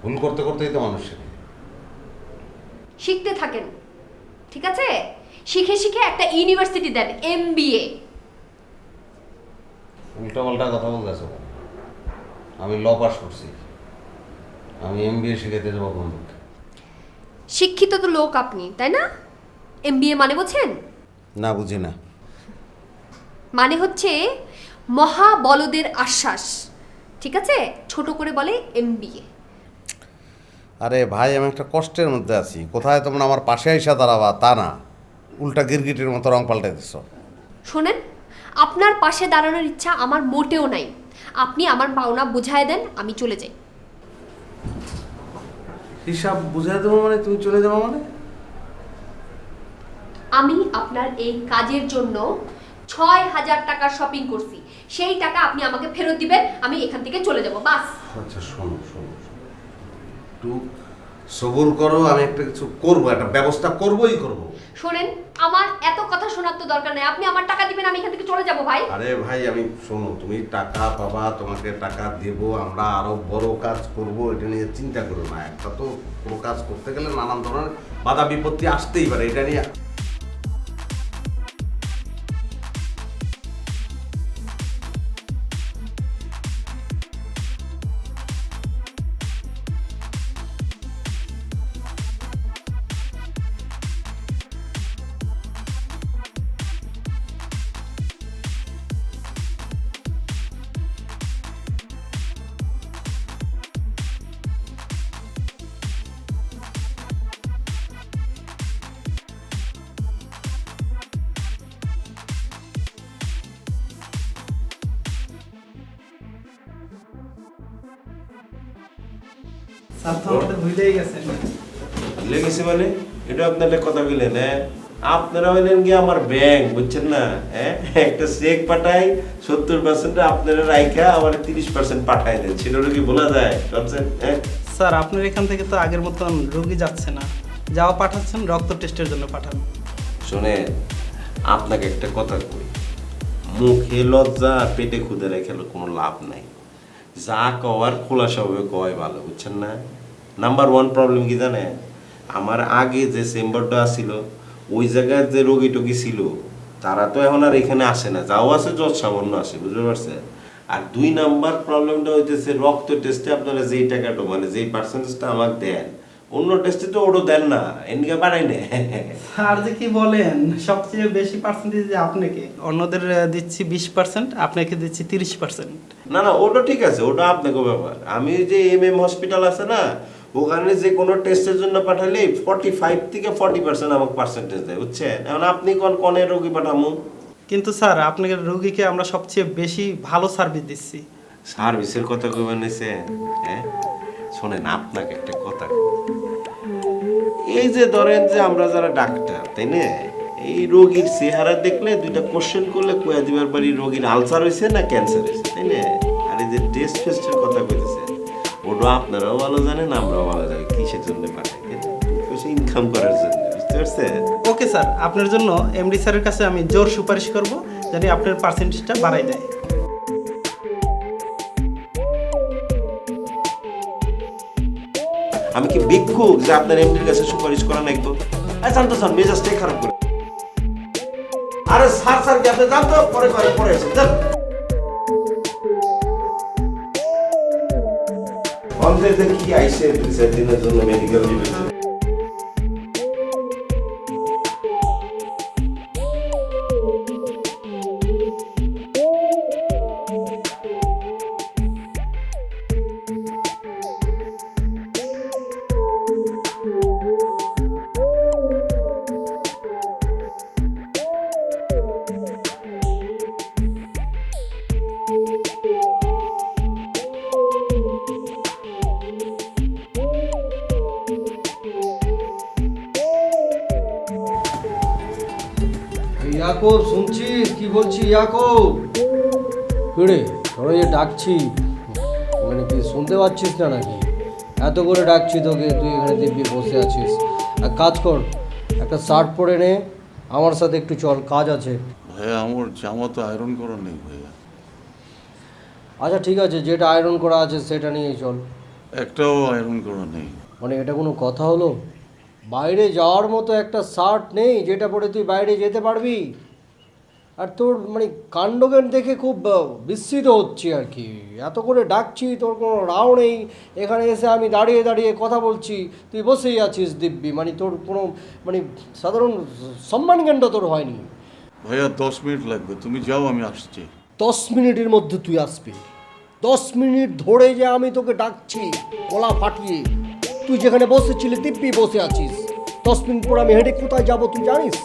L: ভুল করতে করতেই তো মানুষ শেখে।
E: শিখতে থাকেন, ঠিক আছে? শিখে শিখে একটা ইউনিভার্সিটি দেন, MBA।
L: উল্টা পাল্টা কথা বলতেছো। আমি ল পাস করছি, আমি MBA শিখাইতে যাবো কোন দিকে?
E: শিক্ষিত তো লোক আপনি, তাই না? MBA মানে বোঝেন?
L: না, বুঝি না।
E: মানে হচ্ছে মহাবলদের আশ্বাস, ঠিক আছে? ছোট করে বলে MBA।
L: আরে ভাই, আমি একটা কষ্টের মধ্যে আছি। কোথায় তোমরা আমার পাশে আইসা দাঁড়াবা তা না, উল্টা গিরগিটির মতো রং পাল্টে দিচ্ছ।
E: শোনেন, আপনার পাশে দাঁড়ানোর ইচ্ছা আমার মোটেও নাই। আপনি আমার পাওনা বুঝায় দেন, আমি চলে যাই।
L: হিসাব বুঝাই দেবো মানে? তুমি চলে যাবো মানে?
E: আমি আপনার এই কাজের জন্য ৬,০০০ টাকার শপিং করছি, সেই টাকা আপনি আমাকে ফেরত দিবেন, আমি এখান থেকে চলে যাব, বাস।
L: আচ্ছা শোনো শোনো, একটু সবুর করো, আমি একটা কিছু করবো, একটা ব্যবস্থা করবোই করবো।
E: শোনেন, আমার এত কথা শোনার তো দরকার নেই। আপনি আমার টাকা দিবেন, আমি এখান থেকে চলে যাব ভাই।
L: আরে ভাই, আমি শোনো, তুমি টাকা পাবা, তোমাকে টাকা দেবো, আমরা আরো বড় কাজ করব, এটা নিয়ে চিন্তা করো না। একটা তো কোনো কাজ করতে গেলে নানান ধরনের বাধা বিপত্তি আসতেই পারে, এটা নিয়ে
D: ভুলেই গেছেন।
M: লেগেছে মানে এটা আপনারা কথা বললেন, হ্যাঁ? আপনারা হইলেন কি আমার ব্যাংক, বুঝছেন না? হ্যাঁ, একটা চেক পাঠাই 70% আপনারা রাইখা আমার 30% পাঠাই দেন, সেটা কি বলা যায়? বুঝছেন? হ্যাঁ
N: স্যার, আপনার এখান থেকে তো আগের মতন রোগী যাচ্ছে না, যাওয়া পাঠাচ্ছেন রক্ত টেস্টের জন্য পাঠান।
M: শোনেন, আপনাকে একটা কথা কই, মুখে লজ্জা পেটে খুদে রেখে কোনো লাভ নাই। যা কওয়ার খোলাসাভাবে কয় ভালো, বুঝছেন না? নাম্বার 1 প্রবলেম কি জানেন? আমার আগে যে চেম্বারটা ছিল, ওই জায়গায় যে রোগী টোগী ছিল, তারা তো এখন আর এখানে আসে না, যাও আছে যত সামান্য আসে, বুঝতে পারছেন? আর 2 নাম্বার প্রবলেমটা হইতেছে রক্ত টেস্টে আপনারা যেই টাকাটা মানে যেই পার্সেন্টেজটা আমাকে দেন, অন্য টেস্টে তো ওটা দেন না, এদিকে বাড়াই না।
N: আর যে কি বলেন, সবচেয়ে বেশি পার্সেন্টেজ আপনাকে, অন্যদের দিচ্ছি 20%, আপনাকে দিচ্ছি 30%।
M: না না, ওটা ঠিক আছে, ওটা আপনাকে ব্যাপার। আমি যে MM হসপিটাল আছে না, ওখানে যে কোনো টেস্টের জন্য পাঠালে 45 থেকে 40% আমাকে পার্সেন্টেজ দেয়, বুঝছেন? এখন আপনি কোনে রোগী পাঠামু?
N: কিন্তু স্যার, আপনাকে রোগীকে আমরা সবচেয়ে বেশি ভালো সার্ভিস দিচ্ছি।
M: সার্ভিসের কথা কইবেন নিছেন? হ্যাঁ শোনেন, আপনাকে একটা কথা, এই যে ধরেন যে আমরা যারা ডাক্তার, তাই না, এই রোগীর চেহারা দেখলে 2টা কোশ্চেন করলে কয়া দিবার পারি রোগীর আলসার হয়েছে না ক্যান্সার হয়েছে, তাই না? আর এই যে টেস্ট ফেস্টের কথা কইতেছে, ওটা আপনারাও ভালো জানেন, আমরাও ভালো জানি কিসের জন্য পাঠাই, ইনকাম করার জন্য, বুঝতে পারছেন?
N: ওকে স্যার, আপনার জন্য এমডি স্যারের কাছে আমি জোর সুপারিশ করব, যাতে আপনার পার্সেন্টেজটা বাড়াই দেয়।
M: আমি কি ভিক্ষুক যে আপনার এমডির কাছে সুপারিশ করা লাগবো? জানতো স্যার, মেজাজটাই খারাপ করে। আরে স্যার স্যার কি আপনি জানতো? পরে এসে যান। অন্ধের কি আইসে 2-4 দিনের জন্য মেডিকেল লিভে।
G: ইয়াকুব, শুনছিস কি বলছি? ইয়াকুব, রে তোরা যে ডাকছি, মানে তুই শুনতে পাচ্ছিস না নাকি? এত করে ডাকছি তোকে, তুই এখানে দিব্যি বসে আছিস। এক কাজ কর, একটা শার্ট পরে নে, আমার সাথে একটু চল, কাজ আছে।
L: ভাইয়া, আমার জামা তো আয়রন করা নেই ভাইয়া।
G: আচ্ছা ঠিক আছে, যেটা আয়রন করা আছে সেটা নিয়েই চল।
L: একটাও আয়রন করা নেই।
G: মানে এটা কোনো কথা হলো? বাইরে যাওয়ার মতো একটা শার্ট নেই যেটা পরে তুই বাইরে যেতে পারবি? আর তোর মানে কাণ্ডজ্ঞান দেখে খুব বিস্মিত হচ্ছি আর কি। এত করে ডাকছি, তোর কোনো রাও নেই। এখানে এসে আমি দাঁড়িয়ে দাঁড়িয়ে কথা বলছি, তুই বসেই আছিস দিব্যি। মানে তোর কোনো মানে সাধারণ সম্মান জ্ঞানটা তোর হয়নি।
L: ভাইয়া 10 মিনিট লাগবে, তুমি যাও, আমি আসছি।
G: 10 মিনিটের মধ্যে তুই আসবি? 10 মিনিট ধরে যে আমি তোকে ডাকছি গলা ফাটিয়ে, তুই যেখানে বসেছিলি দিব্যি বসে আছিস। 10 মিনিট পর আমি হেঁটে কোথায় যাবো তুই জানিস?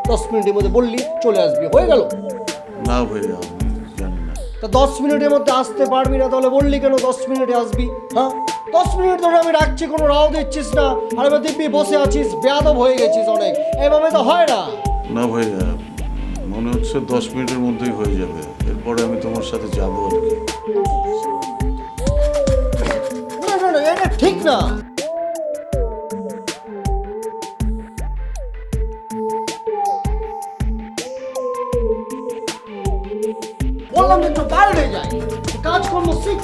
G: 10 মিনিটের মধ্যে বললি চলে আসবি, হয়ে গেল?
L: না ভাইয়া, আমি জানি না।
G: তা 10 মিনিটের মধ্যে আসতে পারবি না, তাহলে বললি কেন 10 মিনিটে আসবি? হ্যাঁ, 10 মিনিট ধরে আমি ডাকছি, কোনো রাও দিচ্ছিস না, আর এবার দিব্যি বসে আছিস, বেয়াদব হয়ে গেছিস অনেক। এভাবে তো হয় না।
L: না ভাইয়া, মনে হচ্ছে 10 মিনিটের মধ্যেই হয়ে যাবে, এরপরে আমি তোমার সাথে যাবো আর কি।
G: না না না, এটা ঠিক না। বললাম যে একটু বাইরে যাই, কাজকর্ম শিখ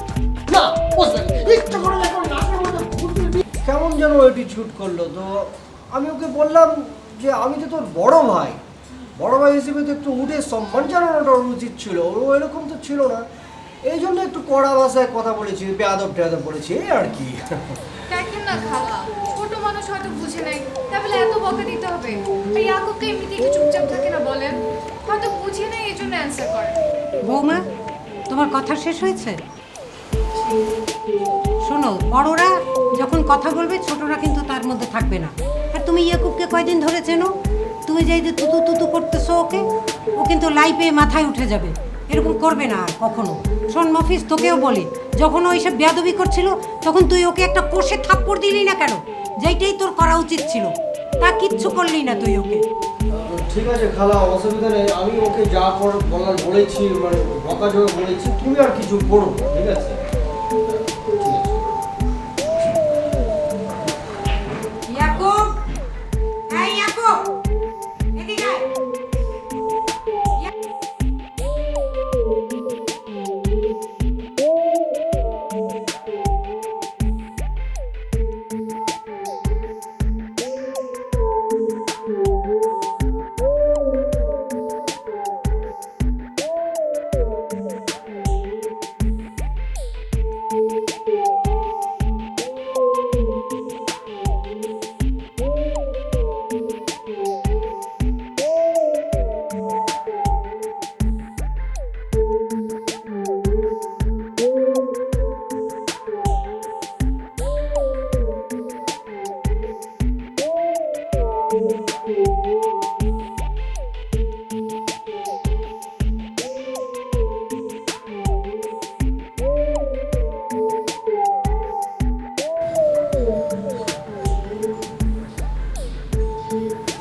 G: না, বুঝলেন? ইচ্ছা করে এখন নাকের মধ্যে ঘুরতে দিই। কেমন যেন অ্যাটিটিউড করলো। তো আমি ওকে বললাম যে আমি তো তোর বড় ভাই, বড় ভাই হিসেবে তো একটু উঠে সম্মান জানানোটা উচিত ছিল। ও এরকম তো ছিল না, এই জন্য একটু কড়া ভাষায় কথা বলেছি, বেয়াদব টেয়াদব বলেছি, এই আর কি।
H: দেখেন না খালা, ছোট মানুষ হয়তো বুঝে নাই, তাই বলে এত বকা দিতে হবে? আর ইয়াকুবকে এমনিতে একটু চুপচাপ থাকে না বলেন, হয়তো বুঝে নাই এই জন্য অ্যান্সার করে।
I: বৌমা, তোমার কথা শেষ হয়েছে? শোনো, বড়রা যখন কথা বলবে ছোটরা কিন্তু তার মধ্যে থাকবে না। আর তুমি ইয়াকুবকে কয়দিন ধরে চেনো? তুমি যে তুতু তুতু করতেছো ওকে, ও কিন্তু লাইফে মাথায় উঠে যাবে। এরকম করবে না আর কখনো। শোন মফিজ, তোকেও বলি, যখন ও এইসব বেয়াদবি করছিল তখন তুই ওকে একটা কষে থাপ্পড় দিলি না কেন? যেইটাই তোর করা উচিত ছিল, তা কিচ্ছু করলি না তুই ওকে।
G: ঠিক আছে খালা, অসুবিধা নেই, আমি ওকে যা বলার বলেছি, মানে বকা জোর বলেছি, তুমি আর কিছু করো না, ঠিক আছে?
I: ইয়াকুব, এই ইয়াকুব, এদিকে আয়।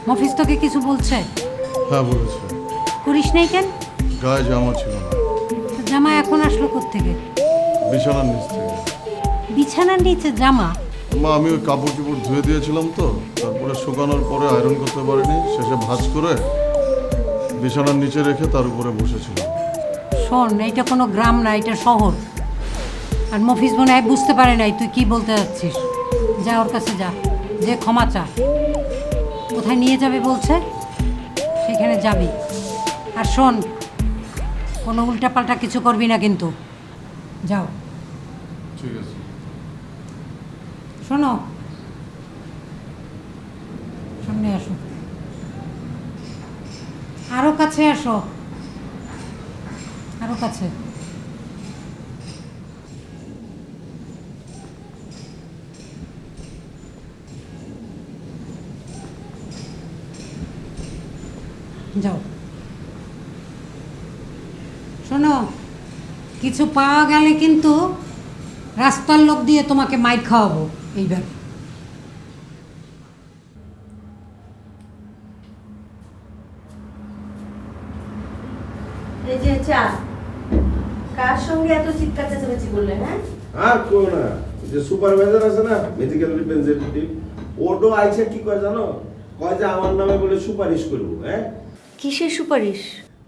I: মফিজ তোকে কিছু বলছে?
B: হ্যাঁ বলেছে।
I: করিস নাই কেন?
B: গায়ে জামা ছিল না।
I: তো জামা এখন আসলো কোত্থেকে?
B: বিছানার নিচ থেকে।
I: বিছানার নিচে জামা?
B: মা, আমি ওই কাপড় চোপড় ধুয়ে দিয়েছিলাম তো, তারপরে শুকানোর পরে আয়রন করতে পারিনি, শেষে ভাঁজ করে বিছানার নিচে রেখে তার উপরে বসেছিলাম।
I: শোন, এইটা কোনো গ্রাম না, এটা শহর। আর মফিজ মনে হয় বুঝতে পারে নাই তুই কি বলতে যাচ্ছিস। যা ওর কাছে যা, যে ক্ষমা চা। কোথায় নিয়ে যাবে বলছে সেখানে যাবি। আর শোন, কোনো উল্টাপাল্টা কিছু করবি না কিন্তু। যাও।
B: ঠিক আছে।
I: শোনো, সামনে আসো, আরো কাছে আসো, আরো কাছে। যাও। শোনো, কিছু পাওয়া গেলে কিন্তু রাস্তার লোক দিয়ে তোমাকে মাইর খাওয়াবো এইবার।
O: এই যে চা, কার সঙ্গে এত চিৎকার চেঁচামেচি করলেন? হ্যাঁ,
M: আর কেউ না, যে সুপারভাইজার আছে না, মেডিকেল রিপ্রেজেন্টেটিভ, ওটো আইছে কি কয় জানো? কয় যে আমার নামে বলে সুপারিশ করবো। হ্যাঁ,
O: কিসের সুপারিশ?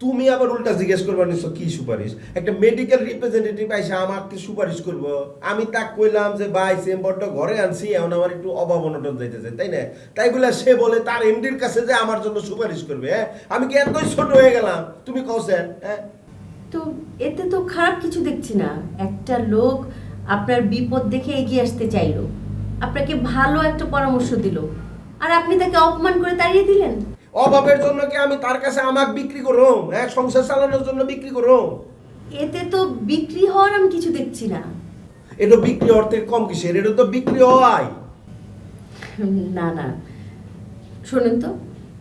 M: তুমি আবার উল্টা জিজ্ঞেস করবা নিশ্চয় কি সুপারিশ? একটা মেডিকেল রিপ্রেজেন্টেটিভ আইসা আমাকে সুপারিশ করব। আমি তাক কইলাম যে ভাই চেম্বারটা ঘরে আনছি, এখন আমার একটু অভাব অনটন যাইতেছে, তাই না? তাই বলে সে বলে তার এমডির কাছে যে আমার জন্য সুপারিশ করবে। হ্যাঁ, আমি কি এতই ছোট হয়ে গেলাম? তুমি কওছেন? হ্যাঁ,
O: তো এতে তো খারাপ কিছু দেখছি না। একটা লোক আপনার বিপদ দেখে এগিয়ে আসতে চাইলো, আপনাকে ভালো একটা পরামর্শ দিল, আর আপনি তাকে অপমান করে তাড়িয়ে দিলেন।
M: অভাবের জন্য কি আমি তার কাছে আমাকে বিক্রি করুম? হ্যাঁ, সংসার চালানোর জন্য বিক্রি করুম?
O: এতে তো বিক্রি হওয়ার আমি কিছু দেখছি না।
M: এটা বিক্রি অর্থে কম কিসের? এটা তো বিক্রি হয়।
O: না না, শোনেন তো,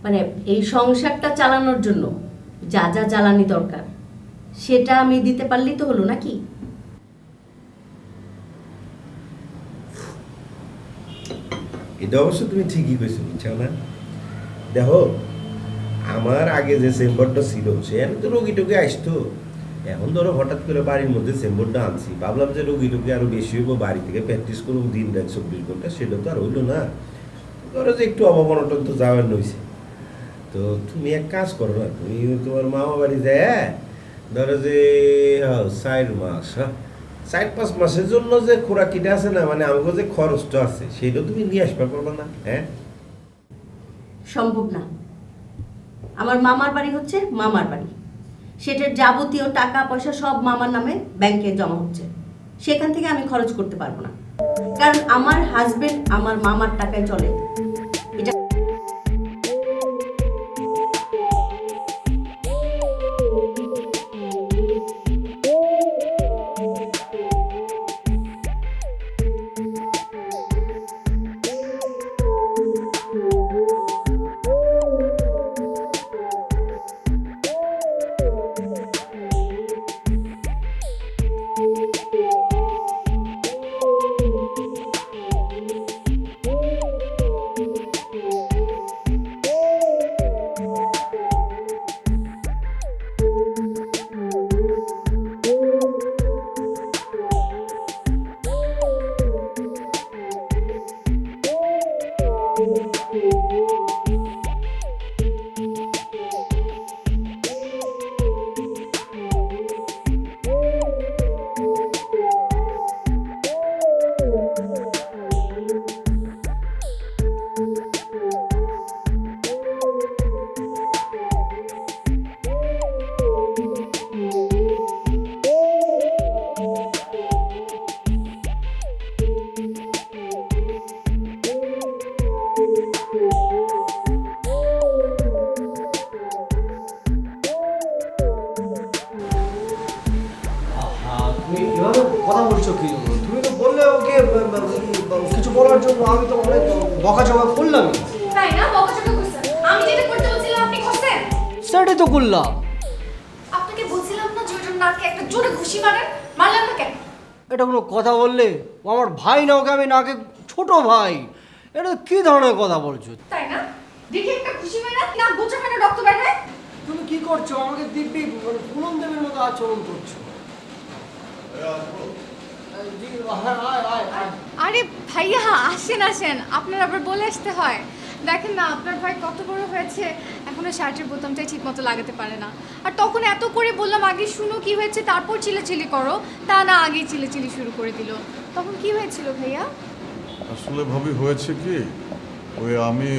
O: মানে এই সংসারটা চালানোর জন্য যা যা জ্বালানি দরকার সেটা আমি দিতে পারলেই তো হলো নাকি?
M: এটা অবশ্য তুমি ঠিকই কইছো, বুঝছো না? দেখো, আমার আগে যে চেম্বারটা ছিল সেখানে তো রোগী টোগী আসতো। এখন ধরো হঠাৎ করে বাড়ির মধ্যে চেম্বারটা আনছি, ভাবলাম যে রোগী টোগী আরো বেশি হইব, বাড়ি থেকে প্র্যাকটিস করবো দিন রাত 24 ঘন্টা, সেটা তো আর হইলো না। ধরো যে একটু অবমানটন তো যাওয়ার নইছে। তো তুমি এক কাজ করো না, তুমি তোমার মামা বাড়ি যায় ধরো যে 4 মাস, হ্যাঁ 4-5 মাসের জন্য যে খোরাকিটা আছে না, মানে আমাকে যে খরচটা আছে সেটা তুমি নিয়ে আসতে পারবে না? হ্যাঁ
O: সম্ভব না। আমার মামার বাড়ি হচ্ছে মামার বাড়ি, সেটার যাবতীয় টাকা পয়সা সব মামার নামে ব্যাংকে জমা হচ্ছে, সেখান থেকে আমি খরচ করতে পারবো না, কারণ আমার হাজবেন্ড আমার মামার টাকায় চলে। এটা
G: তুমি এভাবে কথা বলছো কি? তুমি তো বললে ওকে কিছু বলার জন্য, আমি তো অনেক বকাঝকা করলামই।
H: তাই না? বকাঝকা করছেন? আমি যেটা করতে বলছিলাম আপনি করছেন?
G: সেটাই তো করলাম।
H: আপনাকে বলছিলাম না যে ওটার নাকে একটা জোরে ঘুষি মারেন, মারলাম না কেন?
G: এটা কোনো কথা বললে? ও আমার ভাই না, ওকে আমি নাকে ছোট ভাই। এটা কি ধরনের কথা বলছো?
H: তাই না? দেখি একটা ঘুষি মারেন, না গোচা খানে রক্ত বের হয়।
G: তুমি কি করছো? আমাকে দিব্যি পুলম দেবের মতো আচরণ করছো।
H: আরে ভাইয়া আসেন আসেন, আপনার আবার বলে আসতে হয়। দেখেন না আপনার ভাই কত বড় হয়েছে, এখনো শার্টের বোতামটাই ঠিক মতো লাগাতে পারে না। আর তখন এত করে বললাম আগে শুনো কি হয়েছে তারপর চিল্লাচিল্লি করো, তা না আগেই চিল্লাচিল্লি শুরু করে দিল। তখন কি হয়েছিল ভাইয়া?
B: আসলে ভাবি হয়েছে কি, ওই আমি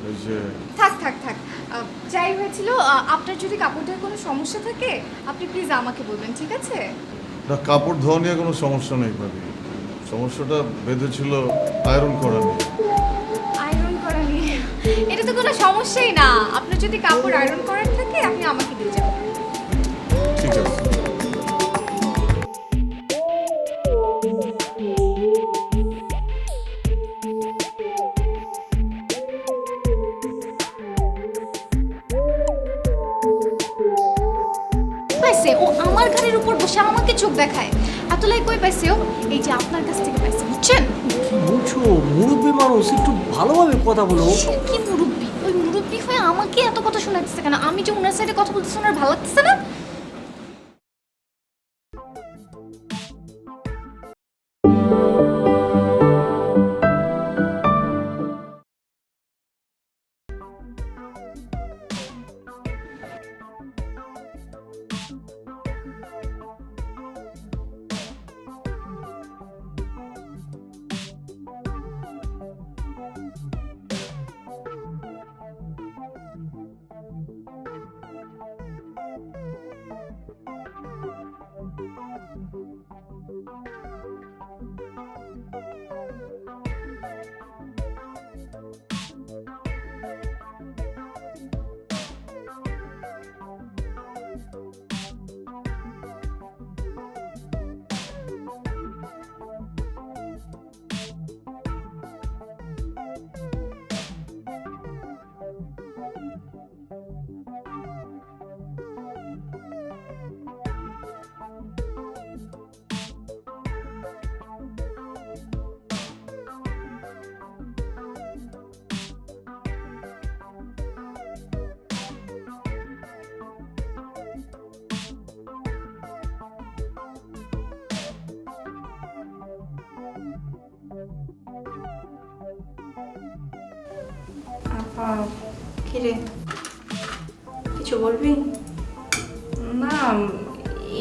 B: ওই যে
H: থাক থাক থাক, যাই হয়েছিল, আপনার যদি কাপড় ধোয়ার কোনো সমস্যা থাকে আপনি প্লিজ আমাকে বলবেন, ঠিক আছে?
B: না, কাপড় ধোয়া নিয়ে কোনো সমস্যা নেই ভাবি, সমস্যাটা বেঁধেছিল আয়রন করা নিয়ে।
H: আয়রন করা নিয়ে? এটা তো কোনো সমস্যাই না, আপনার যদি কাপড় আয়রন করার থাকে আপনি আমাকে দিয়ে যাবেন।
B: ঠিক আছে।
H: পাইছে ও আমার ঘরের উপর বসে আমাকে চোখ দেখায়, এত লাই কই পাইছে ও? এই যে আপনার কাছ থেকে পাইছে, বুঝছেন?
G: কি বলছো? মুরব্বী মানুষ, একটু ভালোভাবে কথা বলো।
H: সে কি মুরব্বী? ওই মুরব্বী হয়ে আমাকে এত কথা শোনাচ্ছে কেন? আমি যে ওনার সাইডে কথা বলতেছি ওনার ভালো লাগতেছে না?
A: কিরে কিছু বলবি?
H: না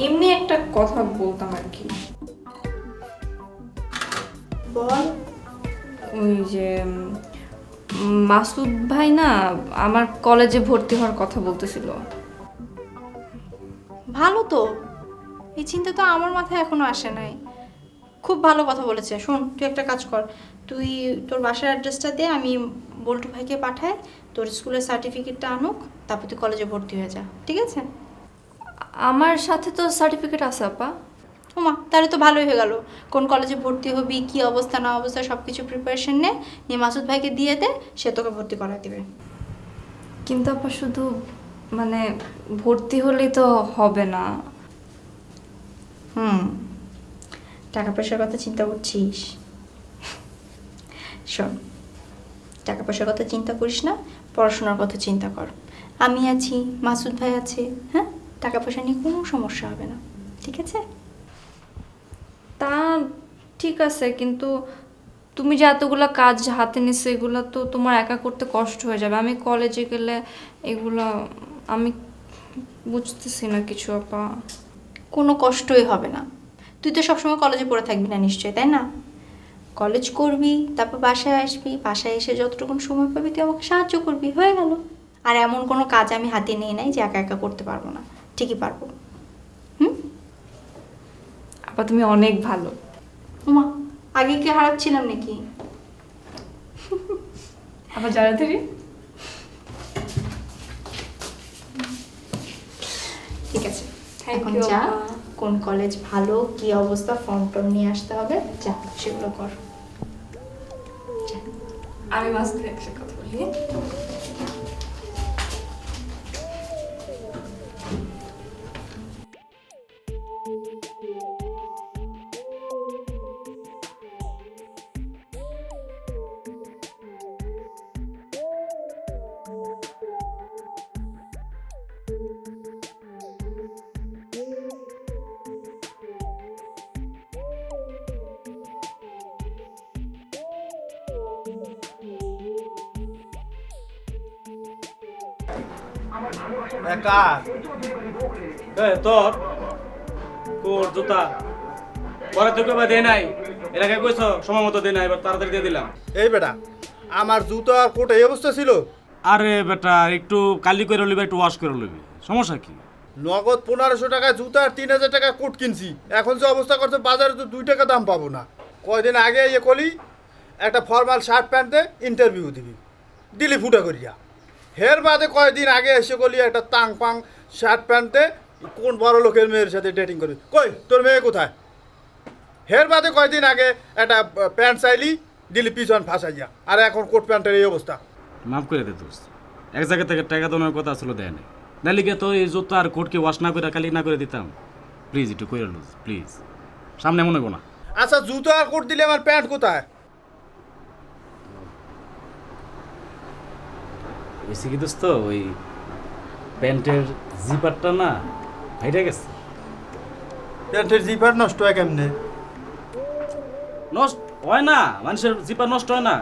P: এমনি একটা কথা বলতাম আর কি।
A: বল।
P: ওই যে মাসুদ ভাই না আমার কলেজে ভর্তি হওয়ার কথা বলতেছিল।
A: ভালো তো, এই চিন্তা তো আমার মাথায় এখনো আসে নাই। খুব ভালো কথা বলেছে। শোন, তুই একটা কাজ কর, তুই তোর বাসার অ্যাড্রেসটা দে, আমি বল্টু ভাইকে পাঠাই, তোর স্কুলের সার্টিফিকেটটা আনুক, তারপর তুই কলেজে ভর্তি হয়ে যা, ঠিক আছে?
P: আমার সাথে তো সার্টিফিকেট আছে আপা।
A: ওমা, তাহলে তো ভালোই হয়ে গেল। কোন কলেজে ভর্তি হবি, কি অবস্থা না অবস্থা সব কিছু প্রিপারেশন নে, নিয়ে মাসুদ ভাইকে দিয়ে দে, সে তোকে ভর্তি করায় দেবে।
P: কিন্তু আপা শুধু মানে ভর্তি হলেই তো হবে না।
A: টাকা পয়সার কথা চিন্তা করছিস? শোন, টাকা পয়সার কথা চিন্তা করিস না, পড়াশোনার কথা চিন্তা কর। আমি আছি, মাসুদ ভাই আছে, হ্যাঁ? টাকা পয়সা নিয়ে কোনো সমস্যা হবে না, ঠিক আছে?
P: তা ঠিক আছে, কিন্তু তুমি যে এতগুলো কাজ হাতে নিছো এগুলো তো তোমার একা করতে কষ্ট হয়ে যাবে। আমি কলেজে গেলে এগুলো আমি বুঝতেছি না কিছু আপা।
A: কোনো কষ্টই হবে না। তুই তো সবসময় কলেজে পড়ে থাকবি না নিশ্চয়ই, তাই না? কলেজ করবি, তারপর বাসায় আসবি, বাসায় এসে যতটুকু সময় পাবি তুই আমাকে সাহায্য করবি, হয়ে গেল। আর এমন কোনো কাজ আমি হাতে নিয়ে নাই যে একা একা করতে পারবো না, ঠিকই পারবো।
P: আপা তুমি অনেক ভালো।
A: মা, আগে কি হারাচ্ছিলাম নাকি?
P: আবার যারা থেকে
A: ঠিক আছে, এখন যা, কোন কলেজ ভালো, কি অবস্থা, ফর্ম টর্ম নিয়ে আসতে হবে, যা সেগুলো কর।
P: আমি মাসুদ একসাথে কথা বলি।
Q: তোর কোর জুতা পরে তোকে বা দেয় নাই, এর আগে কইছো সময় মতো দেয় নাই, এবার তাড়াতাড়ি দিয়ে দিলাম।
R: এই বেটা, আমার জুতো আর কোট এই অবস্থা ছিল?
Q: আরে বেটা একটু কালি করে লইবি, একটু ওয়াশ করে লইবি, সমস্যা কি?
R: নগদ 1500 টাকায় জুতা আর 3000 টাকা কোট কিনছি, এখন যে অবস্থা করছে বাজারে তো 2 টাকা দাম পাবো না। কয়দিন আগে ইয়ে কলি একটা ফর্মাল শার্ট প্যান্ট দে ইন্টারভিউ দিবি, দিলি ফুটা করিয়া। হের বাদে কয়দিন আগে এসে কলি একটা তাং পাং শার্ট প্যান্টে কোন বড় লোকের মেয়ের সাথে ডেটিং করবি। কই তোর মেয়ে কোথায়? হের বাদে কয়দিন আগে একটা প্যান্ট চাইলি, দিলি পিছন ফাঁসাইয়া, আর এখন কোট প্যান্টের এই অবস্থা।
Q: মাফ করে দে দোস্ত, এক জায়গা থেকে টাকা দেওয়ার কথা আসলে দেয় নাই, নাহলে গিয়ে তো এই জুতা আর কোটকে ওয়াশ না করে কালি না করে দিতাম। প্লিজ একটু করে লুজ প্লিজ, সামনে মনে হবো না।
R: আচ্ছা জুতো আর কোট দিলে আমার প্যান্ট কোথায়?
Q: বেশি কি দোস্ত ওই প্যান্টের জিপারটা না হাইটা গেছে।
R: প্যান্টের জিপার নষ্ট হয় কেমনে?
Q: নষ্ট হয় না, মানুষের জিপার নষ্ট হয় না।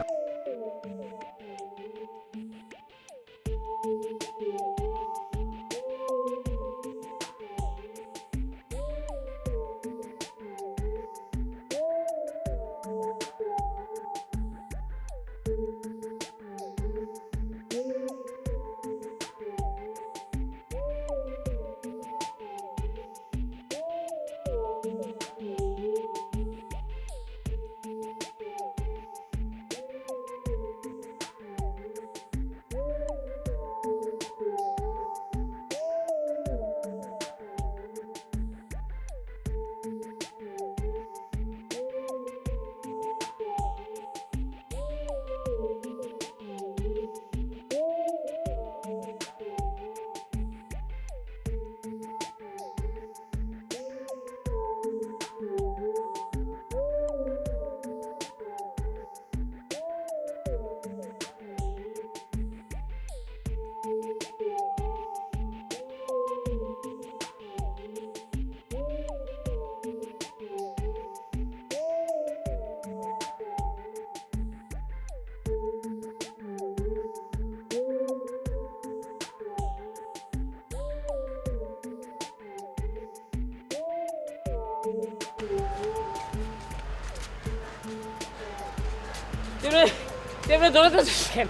J: এমনি দৌড়াতেছিস কেন?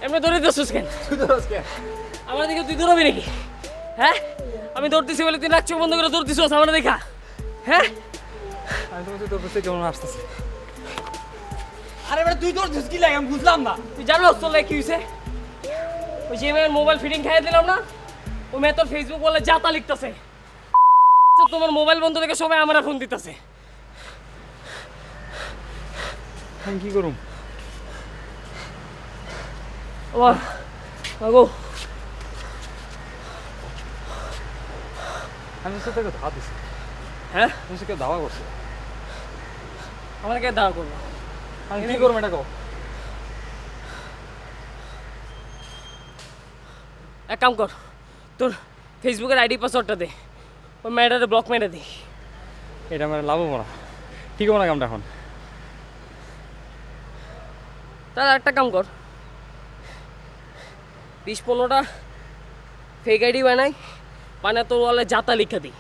J: এমনি দৌড়াতেছিস কেন? তুই দৌড়াস কেন? আমার দিকে তুই দৌড়াবি নাকি? হ্যাঁ, আমি দৌড়তেছি বলে তুই নাক চোখ বন্ধ করে দৌড়তেছিস আমার দেখা? হ্যাঁ, আমি তো তোর কাছে কেমন আসতেছি। আরে বেটা তুই দৌড়ছিস কি লাগে আমি বুঝলাম না। তুই জানো তোর লাগে কি হয়েছে? ওই যে মেয়ের মোবাইল ফিটিং খাইয়ে দিলাম না, ওই মেয়ে তোর ফেসবুক বলে যাতা লিখতেছে। তোমার মোবাইল বন্ধ রেখে সবাই আমার ফোন দিতেছে। আমি কি করুম? গো আমি তো তোকে ধাওয়া দিছি। হ্যাঁ, তুমি কেউ ধাওয়া করছো? আমার কে ধাওয়া করবো? আমি কি করবো এটা কো? এক কাম কর, তোর ফেসবুকের আইডি পাসওয়ার্ডটা দে, ওই মেয়েটারে ব্লক মেরে দিই। এটা আমার লাভ হবো না, ঠিক হবো না কামটা এখন। তাহলে একটা কাম কর, 20-15টা ফেক আইডি বানাই, বানায় তোর ওয়ালে যাতা লিখে দিই।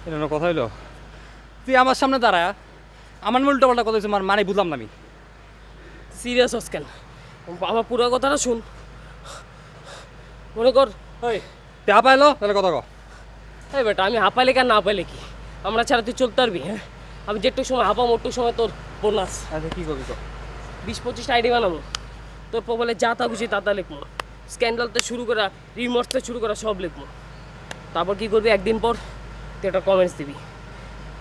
J: এটা কথা হইলো? তুই আমার সামনে দাঁড়ায় আমার উল্টো পাল্টা কথা হচ্ছে, মানে বুঝলাম না আমি। সিরিয়াস হস কেন? আমার পুরো কথাটা শুন। মনে কর ওই তুই হাঁপাইলো তাহলে কথা কো। এই বেটা আমি হাঁপাইলে কেন না হাঁপাইলে কি? আমরা ছাড়া তুই চলতে পারবি? হ্যাঁ, আমি যেটুক সময় হাঁপাম ওটুক সময় তোর বোনাস। আচ্ছা কী করবি? 20-25টা আইডি বানাবো, তোর প্রোফাইলে যা তা খুশি তা লিখবো, স্ক্যান্ডালতে শুরু করা রিমোটসতে শুরু করা সব লিখবো। তারপর কী করবি, একদিন পর তুই একটা কমেন্টস দিবি,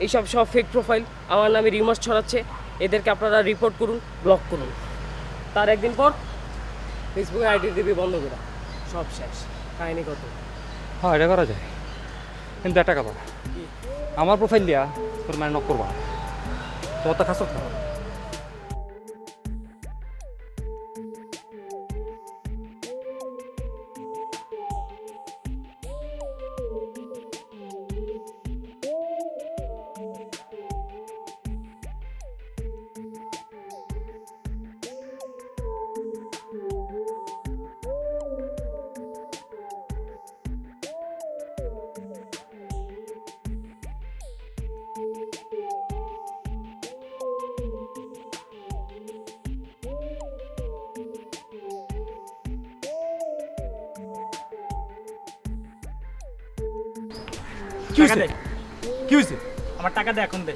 J: এইসব সব ফেক প্রোফাইল আমার নামে রিমোটস ছড়াচ্ছে, এদেরকে আপনারা রিপোর্ট করুন, ব্লক করুন। তার একদিন পর ফেসবুকে আইডি দিবি বন্ধ করে, সব শেষ, কাহিনি কত।
S: হ্যাঁ এটা করা যায়, কিন্তু একটা কথা, আমার প্রোফাইল দিয়া তোর মানে নক করবা, তোর তো খাস না। কি হয়েছে?
J: আমার টাকা দে এখন দে।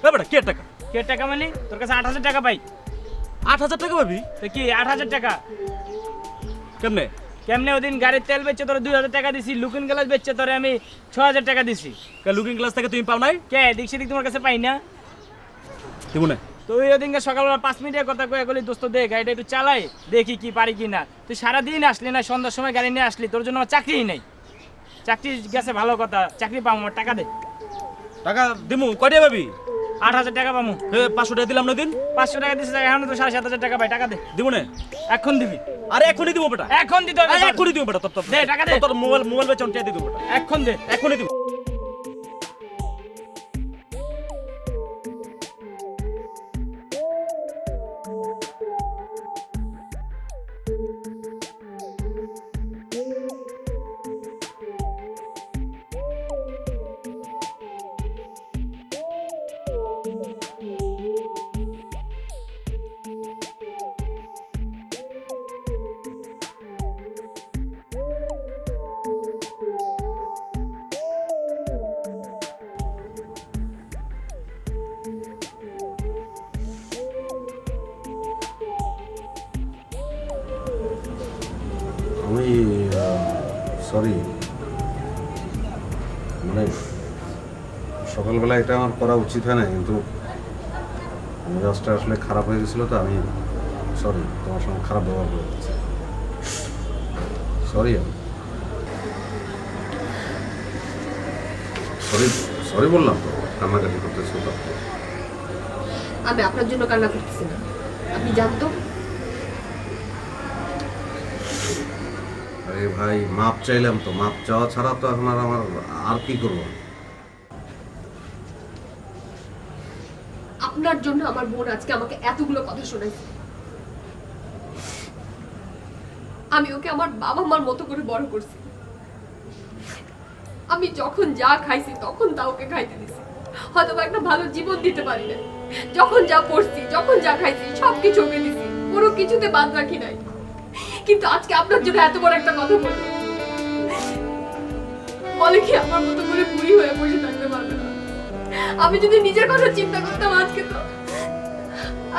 S: বেটা কে টাকা?
J: কে টাকা মানে? তোর কাছে 8,000 টাকা পাই।
S: 8,000 টাকা পাবি?
J: তো কি 8,000 টাকা?
S: কেমনে?
J: কেমনে? ওদিন গাড়ির তেল বেচছে তোরা 2,000 টাকা দিছি, লুকিং গ্লাস বেচছে তোরে আমি 6,000 টাকা দিছি।
S: লুকিং গ্লাস থেকে তুমি পাও নাই?
J: কে দিক সেদিক তোমার কাছে পাই না?
S: দিব না।
J: তুই ওদিনকে সকালবেলা 5 মিনিটের কথা কয়ে গেলি দোস্ত দে গাড়িটা একটু চালাই দেখি কি পারি কি না। তুই সারাদিন আসলি না, সন্ধ্যার সময় গাড়ি নিয়ে আসলি, তোর জন্য আমার চাকরিই নেই। চাকরি গেছে ভালো কথা, চাকরি পাবো, আমার টাকা দে।
S: টাকা দিমু কয়টা পাবি?
J: 8,000 টাকা পাবো।
S: 500 টাকা দিলাম না দিন?
J: 500 টাকা দিছিস, এখন তো 7,500 টাকা পাই, টাকা দে।
S: দিব না?
J: এখন দিবি?
S: আরে এখনই দিব বেটা,
J: এখন দিতে হবে।
S: এখনই দিব বেটা, তোর
J: দে টাকা দে।
S: তোর মোবাইল বেচন টাকা দিব বেটা,
J: এখন দে,
S: এখনই দিব।
L: আমি সরি, মানে সকালবেলা এটা আমার করা উচিত হয় না, কিন্তু মেজাজটা আসলে খারাপ হয়ে গেছিলো, তো আমি সরি, তোমার সঙ্গে খারাপ ব্যবহার করে দিচ্ছি, সরি। সরি সরি বললাম তো, কান্নাকাটি করতেছি তো।
E: আমি আপনার জন্য কান্না করতেছি না, আপনি জানতো।
L: আরে ভাই মাপ চাইলাম তো, মাপ চাওয়া ছাড়া তো এখন আর আমার আর কি করবো?
E: আপনার জন্য আমার বোন আজকে আমাকে এতগুলো কথা শোনাইছে। আমি ওকে আমার বাবা মার মতো করে বড় করছি। আমি যখন যা খাইছি তখন তা ওকে খাইতে দিছি। হয়তো একটা ভালো জীবন দিতে পারি না, যখন যা পড়ছি, যখন যা খাইছি, সব কিছু ওকে দিছি, কোনো কিছুতে বাদ রাখি নাই। কিন্তু আজকে আপনার জন্য এত বড় একটা কথা বলবো, বলে কি আমার মতো করে বুড়ি হয়ে বসে থাকতে পারবে না। আমি যদি নিজের কথা চিন্তা করতাম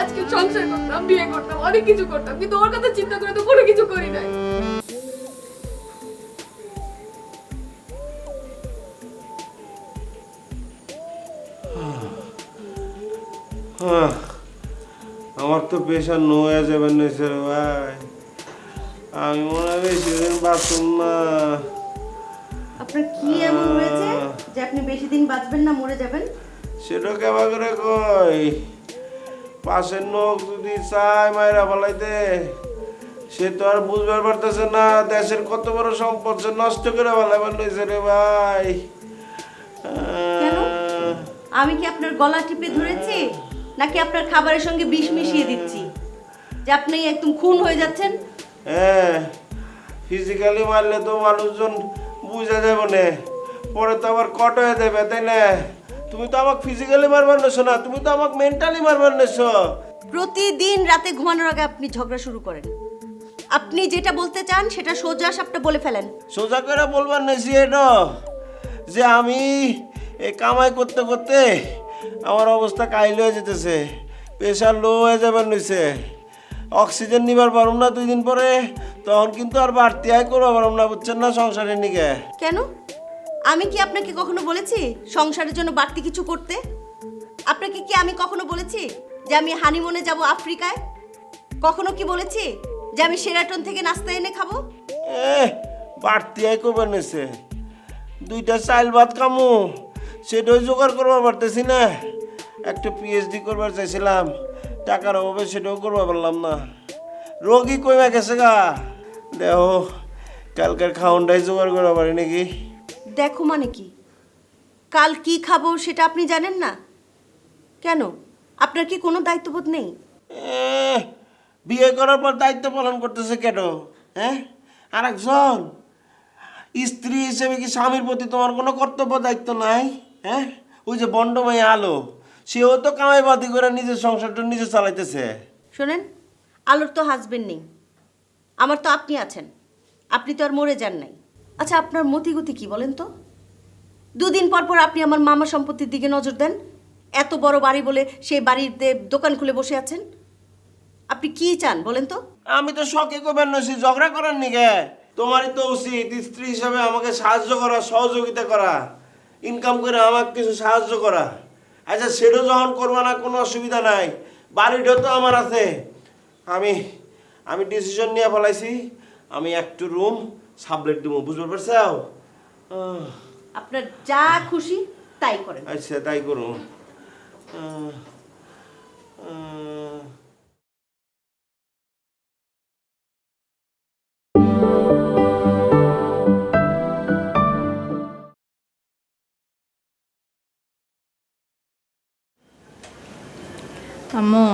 E: আজকে সংসার করতাম, বিয়ে করতাম, অনেক কিছু করতাম, কিন্তু ওর কথা চিন্তা করে তো কোনো কিছু করি নাই।
M: আমার তো প্রেশার নো হয়ে যাবেন না স্যার ভাই, আমি মনে হয় বেশি দিন বাঁচুন না।
O: আপনার কি এমন হয়েছে যে আপনি বেশি দিন বাঁচবেন না, মরে যাবেন?
M: সেটা কেবা করে কই, পাশের লোক যদি চায় মায়েরা বলাইতে, সে তো আর বুঝবার পারতেছে না দেশের কত বড় সম্পদ সে নষ্ট করে বলাইবার লইছে রে ভাই।
O: কেন? আমি কি আপনার গলা টিপে ধরেছি, নাকি আপনার খাবারের সঙ্গে বিষ মিশিয়ে দিচ্ছি যে আপনি একদম খুন হয়ে যাচ্ছেন?
M: হ্যাঁ, ফিজিক্যালি মারলে তো মানুষজন বুঝা যাবে না, পরে তো আবার কট হয়ে যাবে, তাই না? তুমি তো আমাকে ফিজিক্যালি মারবার নেছো না, তুমি তো আমাকে মেন্টালি মারবার নেছো।
O: প্রতিদিন রাতে ঘুমানোর আগে আপনি ঝগড়া শুরু করেন। আপনি যেটা বলতে চান সেটা সোজা সাপটা বলে ফেলেন।
M: সোজা করে বলবার নেছি এটা যে আমি এই কামাই করতে করতে আমার অবস্থা কাইল হয়ে যেতেছে, প্রেশার লো হয়ে যাবার নইছে, অক্সিজেন নিবার পারুম না 2 দিন পরে, তখন কিন্তু আর বাড়তি আয় করবো পারুম না, বুঝছেন না, সংসারের নিকে।
O: কেন? আমি কি আপনাকে কখনো বলেছি সংসারের জন্য বাড়তি কিছু করতে? আপনাকে কি আমি কখনো বলেছি যে আমি হানিমুনে যাব আফ্রিকায়? কখনো কি বলেছি যে আমি শেরাটন থেকে নাস্তা এনে খাবো?
M: বাড়তি আয় করবার নইছে, 2টা চাইল ভাত খামু সেটাই জোগাড় করবার পারতেছি না। একটা পিএইচডি করবার চাইছিলাম, টাকার অভাবে সেটাও করবার পারলাম না। রোগী কইমা গেছে গা, দেহ কালকের খাওয়ানটাই জোগাড় করা পারি নাকি।
O: দেখো মানে কি? কাল কি খাবো সেটা আপনি জানেন না? কেন? আপনার কি কোনো দায়িত্ববোধ নেই?
M: বিয়ে করার পর দায়িত্ব পালন করতেছে কেন? হ্যাঁ, আর একজন স্ত্রী হিসেবে কি স্বামীর প্রতি তোমার কোনো কর্তব্য দায়িত্ব নাই? হ্যাঁ, ওই যে বন্ডমাই আলো, সেও তো কামাই বাদি করে নিজের সংসারটা নিজে চালাইতেছে।
O: শোনেন, আলোর তো হাজবেন্ড নেই, আমার তো আপনি আছেন। আপনি তো আর মরে যান নাই। আচ্ছা, আপনার মতিগতি কি বলেন তো? 2 দিন পর পর আপনি আমার মামা সম্পত্তির দিকে নজর দেন। এত বড় বাড়ি বলে সেই বাড়িতে দোকান খুলে বসে আছেন। আপনি কি চান বলেন তো?
M: আমি তো শখে করবেন নছি, ঝগড়া করার নিকে। তোমারই তো উচিত স্ত্রী হিসাবে আমাকে সাহায্য করা, সহযোগিতা করা, ইনকাম করে আমাকে কিছু সাহায্য করা। আচ্ছা, সেটা যখন করবা না কোনো অসুবিধা নাই, বাড়িটা তো আমার আছে। আমি ডিসিশন নিয়ে ফেলাইছি, আমি একটু রুম সাবলেট দেবো, বুঝতে পারছো?
O: আপনার যা খুশি তাই করেন।
M: আচ্ছা, তাই করুন।
A: আম্মু,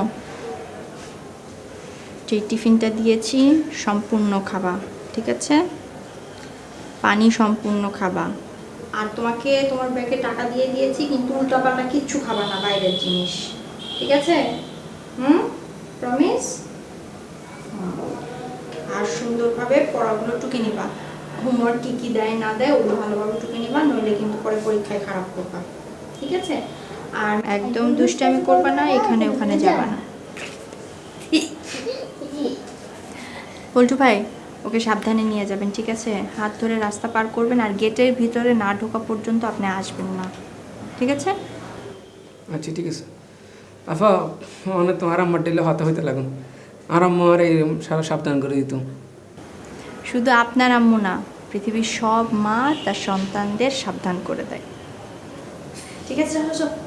A: যে টিফিনটা দিয়েছি সম্পূর্ণ খাবা, ঠিক আছে? পানি সম্পূর্ণ খাবা। আর তোমাকে তোমার ব্যাগে টাকা দিয়ে দিয়েছি, কিন্তু উল্টাপাল্টা কিচ্ছু খাবা না, বাইরের জিনিস, ঠিক আছে? প্রমিস? আর সুন্দরভাবে পড়াগুলো টুকে নিবা। হোমওয়ার্ক কি কি দেয় না দেয় ওগুলো ভালোভাবে টুকে নিবা, নইলে কিন্তু পরে পরীক্ষায় খারাপ করবা, ঠিক আছে? আর একদম দুষ্টামি করবা না, এখানে ওখানে যাবা না। পল্টু ভাই, ওকে সাবধানে নিয়ে যাবেন, ঠিক আছে? হাত ধরে রাস্তা পার করবেন, আর গেটের ভিতরে না ঢোকা পর্যন্ত আপনি আসবেন না, ঠিক আছে?
J: আচ্ছা, ঠিক আছে আফা। মানে তো আরাম্মার ডেলে হতে হইতে লাগুন, আরাম্মার এই সারা সাবধান করে দিত।
A: শুধু আপনার আম্মু না, পৃথিবীর সব মা তার সন্তানদের সাবধান করে দেয়, ঠিক আছে?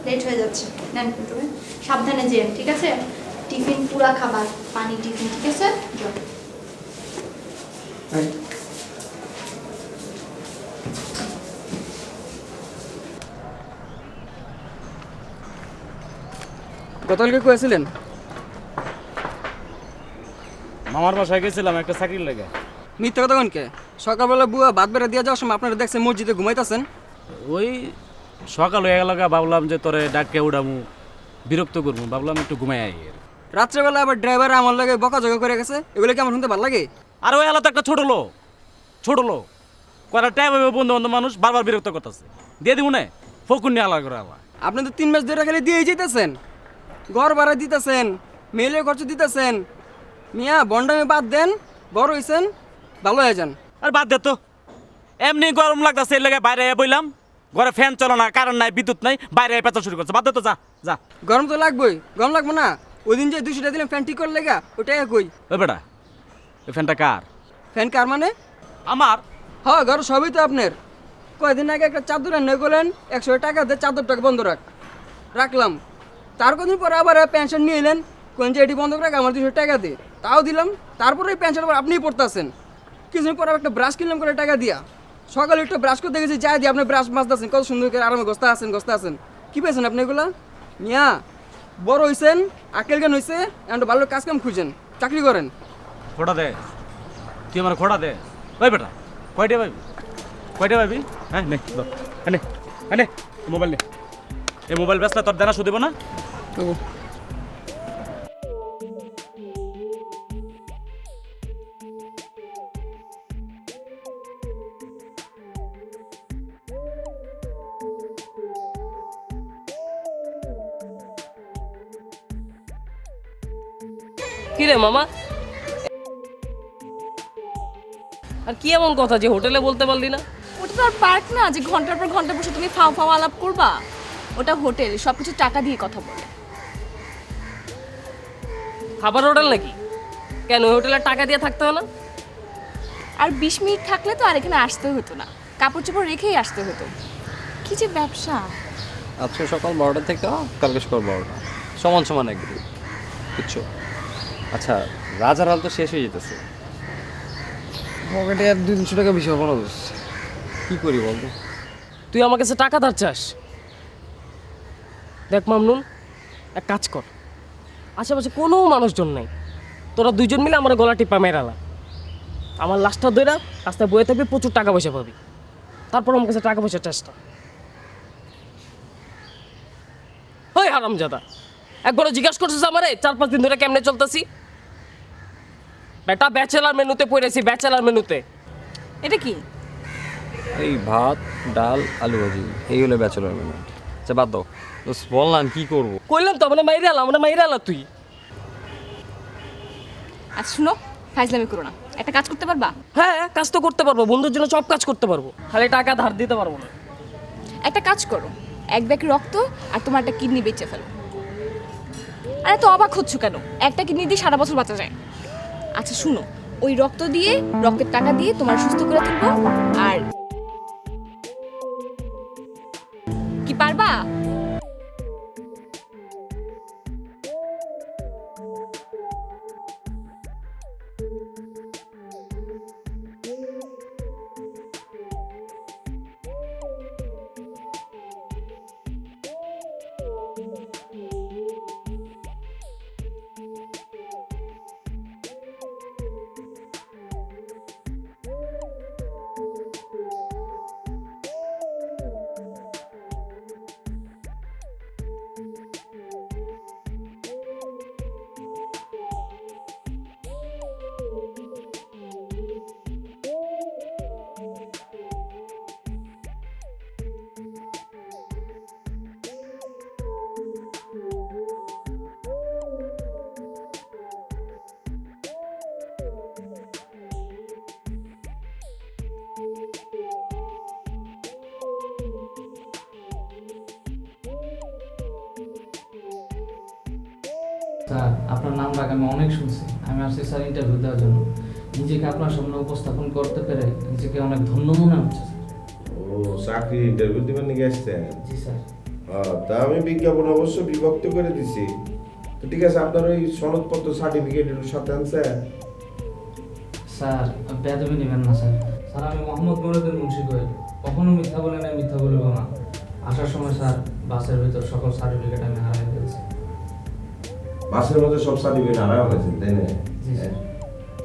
A: লেট হয়ে যাচ্ছে, নেন পল্টু ভাই, সাবধানে যেন, ঠিক আছে? টিফিন পুরা খাবার, পানি টিফিন, ঠিক আছে? জল।
J: গতকালকে কয়েছিলেন
Q: মামার বাসায় গেছিলাম একটা চাকরির লেগে।
J: মিথ্যা কথা কনকে? সকালবেলা বুয়া ভাত বেড়া দিয়ে যাওয়ার সময় আপনারা দেখছেন মসজিদে ঘুমাইতেছেন।
Q: ওই সকাল হয়ে গেল, ভাবলাম যে তোরে ডাককে উড়ামু, বিরক্ত করবো, ভাবলাম একটু ঘুমাই আই।
J: রাত্রেবেলা আবার ড্রাইভার আমার লাগে বকাঝকা করে গেছে, এগুলো কি আমার শুনতে ভালো লাগে?
Q: আর ওই এলাকা তো একটা ছোট লোক কয়টা টাইম হবে, বন্ধু বান্ধব মানুষ বারবার বিরক্ত করতেছে, দিয়ে দিব না ফকুন নিয়ে আলাদা করে আলাদা।
J: আপনি তো 3 মাস ধরে খালি দিয়েই যেতেছেন, ঘর ভাড়া দিতেছেন, মেয়েলের খরচ দিতেছেন। মিয়া বন্ডামি বাদ দেন, বড় হইছেন, ভালো হয়ে যান।
Q: আর বাদ দে তো, এমনি গরম লাগতেছে, এর লাগে বাইরে বইলাম, ঘরে ফ্যান চলো না, কারেন্ট নাই, বিদ্যুৎ নাই, বাইরে পেঁচা শুরু করছে, বাদ দে তো, যা।
J: গরম তো লাগবেই, গরম লাগবে না? ওই দিন যে 200 টাকা দিলাম ফ্যান ঠিক করে লেগা, ওটাই কই।
Q: ওই বেটা, এই ফ্যানটা কার?
J: ফ্যান কার মানে?
Q: আমার।
J: হ্যাঁ, ঘর সবই তো আপনার। কয়দিন আগে একটা চাদর এনে গেলেন, 100 টাকা দিয়ে চাদরটাকে বন্ধ রাখলাম। তার কদিন পরে আবার পেনশন নিয়ে এলেন, কোন যে এটি বন্ধ রাখ আমার 200 টাকা দিয়ে, তাও দিলাম। তারপরে এই পেনশন আবার আপনিই পড়তেছেন। কিছুদিন পরে একটা ব্রাশ কিনলাম করে টাকা দিয়া, সকালে একটু ব্রাশ করতে গেছি, যাই দিয়ে আপনি ব্রাশ মাজতেছেন, কত সুন্দর করে আরামে গস্তা আছেন। কি পেয়েছেন আপনি এগুলা? মিয়া বড় হইছেন, আকেল জ্ঞান হইছে, এখন ভালো কাজ কাম খুঁজেন, চাকরি করেন।
Q: খোড়া দে, তুই আমার খোড়া দে। ওই বেটা, কয়টা পাবি? হ্যাঁ নে মোবাইল নে, এই মোবাইল ব্যস্ত তোর দেনা শুধু দেবো না।
T: কি রে মামা, আর কি এমন কথা যে হোটেলে বলতে পারলি না?
U: ওটা তো আর পার্ক না যে ঘন্টার পর ঘন্টা বসে তুমি ফাও আলাপ করবা। ওটা হোটেল, সবকিছু টাকা দিয়ে কথা বলে।
T: খাবার হোটেল নাকি? কেন ওই হোটেলে টাকা দিয়ে থাকতে হয় না?
U: আর 20 মিনিট থাকলে তো আর এখানে আসতে হতো না, কাপড় চোপড় রেখেই আসতে হতো। কি যে ব্যবসা!
S: আজকে সকাল 12টা থেকে কালকে সকাল 12টা, সমান একদিন, বুঝছো? আচ্ছা, রাজার হাল তো শেষ হয়ে যেতেছে, পকেটে আর 200 টাকা বেশি হবে না। কি করি বলতো?
T: তুই আমার কাছে টাকা ধার চাস? দেখ মামনুন, এক কাজ কর, আশেপাশে কোনো মানুষজন নাই, তোরা দুইজন মিলে আমার গলা টিপা মেরালা, আমার লাশটা ধরে রাস্তায় বয়ে থাকবি, প্রচুর টাকা পয়সা পাবি। তারপর আমার কাছে টাকা পয়সার চেষ্টা। ওই হারামজাদা, একবারও জিজ্ঞাসা করছিস আমারে 4-5 দিন ধরে কেমনে চলতেছি? বেটা ব্যাচেলার মেনুতে পড়েছি, ব্যাচেলার মেনুতে।
U: এটা কি?
S: এই ভাত, ডাল, আলু ভাজি, এই হলো ব্যাচেলর মেনু। আচ্ছা বাদ দাও, বললাম কি করবো?
T: কইলাম তো আমরা মাইরে আলা তুই।
U: আচ্ছা শুনো, ফাইজলামি করো না, একটা কাজ করতে পারবা?
T: হ্যাঁ, কাজ তো করতে পারবো, বন্ধুর জন্য সব কাজ করতে পারবো, খালি টাকা ধার দিতে পারবো না।
U: একটা কাজ করো, 1 ব্যাগ রক্ত আর তোমার একটা কিডনি বেচে ফেলো। আরে তো অবাক হচ্ছ কেন? একটা কিডনি দিয়ে সারা বছর বাঁচা যায়। আচ্ছা শুনো, ওই রক্ত দিয়ে, রক্তের টাকা দিয়ে তোমার সুস্থ করে তুলবো। আর কি পারবা?
V: স্যার, আপনার নাম ডাক আমি অনেক শুনছি। আমি আসছি স্যার ইন্টারভিউ দেওয়ার জন্য। নিজেকে আপনার সামনে উপস্থাপন করতে পেরে নিজেকে অনেক ধন্য মনে হচ্ছে স্যার।
M: ও, চাকরি ইন্টারভিউ দিবেন নাকি আসছেন?
V: জি স্যার।
M: তা আমি বিজ্ঞাপন অবশ্য বিভক্ত করে দিছি। তো ঠিক আছে, আপনার ওই সনদপত্র সার্টিফিকেট এর সাথে আনছেন?
V: স্যার বেদবি নেবেন না স্যার। স্যার আমি মোহাম্মদ মনিরুদ্দিন মুন্সি কোয়েল, কখনো মিথ্যা বলে না, মিথ্যা বলবো না। আসার সময় স্যার বাসের ভিতর সকল সার্টিফিকেট আমি হারিয়ে ফেলেছি।
M: বাসের মধ্যে সব সার্টিফিকেট হারায় ফেলেছেন, তাই না?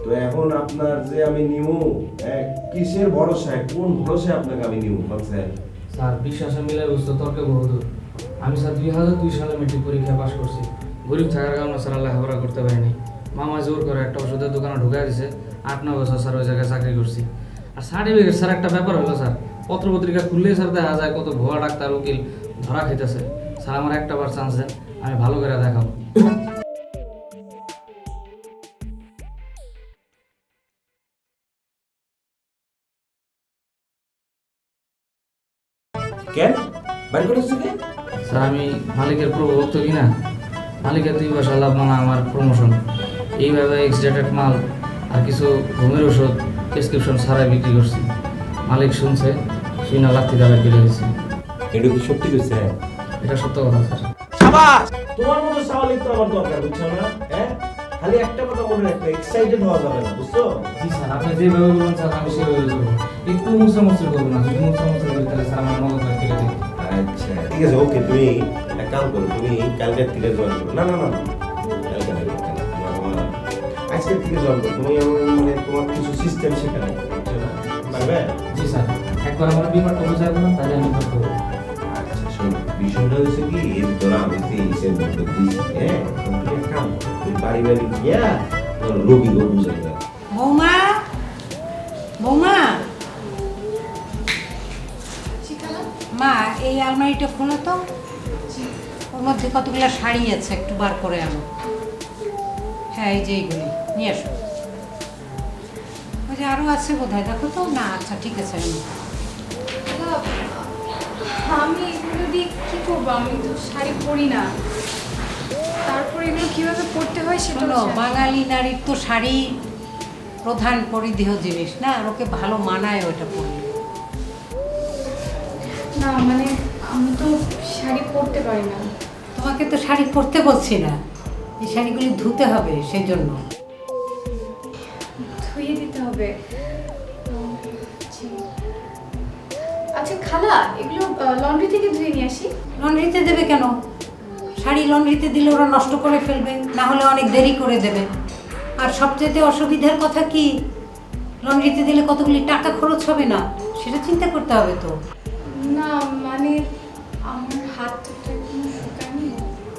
M: তো এখন আপনার যে আমি নিমু, কিসের ভরসায়, কোন ভরসায় আপনাকে আমি নিমু বলছেন?
V: স্যার বিশ্বাসে মিলে বুঝতো তর্কে বহুদূর। আমি স্যার 2002 সালে মেট্রিক পরীক্ষা পাশ করছি। গরিব থাকার কারণে স্যার লেখাপড়া করতে পারিনি। মামা জোর করে একটা ওষুধের দোকানে ঢুকাই দিছে। 8-9 বছর স্যার ওই জায়গায় চাকরি করছি। আর সার্টিফিকেট স্যার একটা ব্যাপার হলো স্যার, পত্রপত্রিকা খুললেই স্যার দেখা যায় কত ভুয়া ডাক্তার উকিল ধরা খাইতেছে। স্যার আমার একটা বার চান্স দেন, আমি ভালো করে দেখাবো।
M: কেন বাইর করেছে কে?
V: স্যার আমি মালিকের প্রভুভক্ত কিনা, মালিকের 2 মাস লাভ মানে আমার প্রমোশন। এইভাবে এক্সডেটেড মাল আর কিছু ঘুমের ওষুধ প্রেসক্রিপশন ছাড়াই বিক্রি করছি। মালিক শুনছে, শুনে লাথি দাবা কেটে গেছে।
M: এটা কি সত্যি কইছে?
V: এটা সত্য কথা স্যার।
M: শাবাশ, তোমার মতো সাওয়ালিক তো আমার দরকার, বুঝছো না? হ্যাঁ, খালি একটা কথা মনে রাখবে, এক্সাইটেড হওয়া যাবে না, বুঝছো?
V: জি স্যার, আপনি যেভাবে বলুন স্যার আমি সেভাবে করবো। একটু মুসামুসি করবো না, যদি মুসামুসি করি তাহলে স্যার আমার নগদ কেটে দেবে।
M: আচ্ছা ঠিক আছে, ওকে। তুমি এক কাম করো, তুমি কালকে থেকে জয়েন করো। না না না না, কালকে না, আজকে থেকে জয়েন করো। তুমি মানে তোমার কিছু সিস্টেম শেখানো, বুঝছো না? পারবে?
V: জি স্যার, একবার আমার বিমানটা বুঝাই দেবেন তাহলে আমি করতে পারবো।
M: আচ্ছা শোন, বিষয়টা হচ্ছে কি, এর ধরো আমি তো হিসেব মতো দিচ্ছি, হ্যাঁ? তুমি এক কাম করো, তুমি বাড়ি বাড়ি গিয়া রোগীকে বুঝাই দাও।
I: বৌমা, বৌমা, মা এই আলমারিটা খোলো তো, ওর মধ্যে কতগুলো শাড়ি আছে, একটু বার করে আনো। হ্যাঁ এই যে এইগুলি নিয়ে আসো। ওই যে আরও আছে বোধহয়, দেখো তো। না আচ্ছা ঠিক আছে।
H: আমি এগুলো দিয়ে কি করবো? আমি তো শাড়ি পরি না। তারপর এগুলো কিভাবে পরতে হয় সেটা
I: শোনো, বাঙালি নারীর তো শাড়ি প্রধান পরিধেয় জিনিস না, আর ওকে ভালো মানায় ওটা পরলে।
H: না মানে আমি তো শাড়ি পরতে পারি না।
I: তোমাকে তো শাড়ি পরতে বলছি না, এই শাড়িগুলি ধুতে হবে, সেই জন্য।
H: ধুয়ে দিতে হবে? আচ্ছা খালা, এগুলো লন্ড্রি থেকে ধুয়ে নিয়ে আসি?
I: লন্ড্রিতে দেবে কেন? শাড়ি লন্ড্রিতে দিলে ওরা নষ্ট করে ফেলবে, না হলে অনেক দেরি করে দেবে। আর সবচেয়ে অসুবিধার কথা কি, লন্ড্রিতে দিলে কতগুলি টাকা খরচ হবে না, সেটা চিন্তা করতে হবে তো।
H: না মানে আমার হাত তো এখনো শুকায়নি।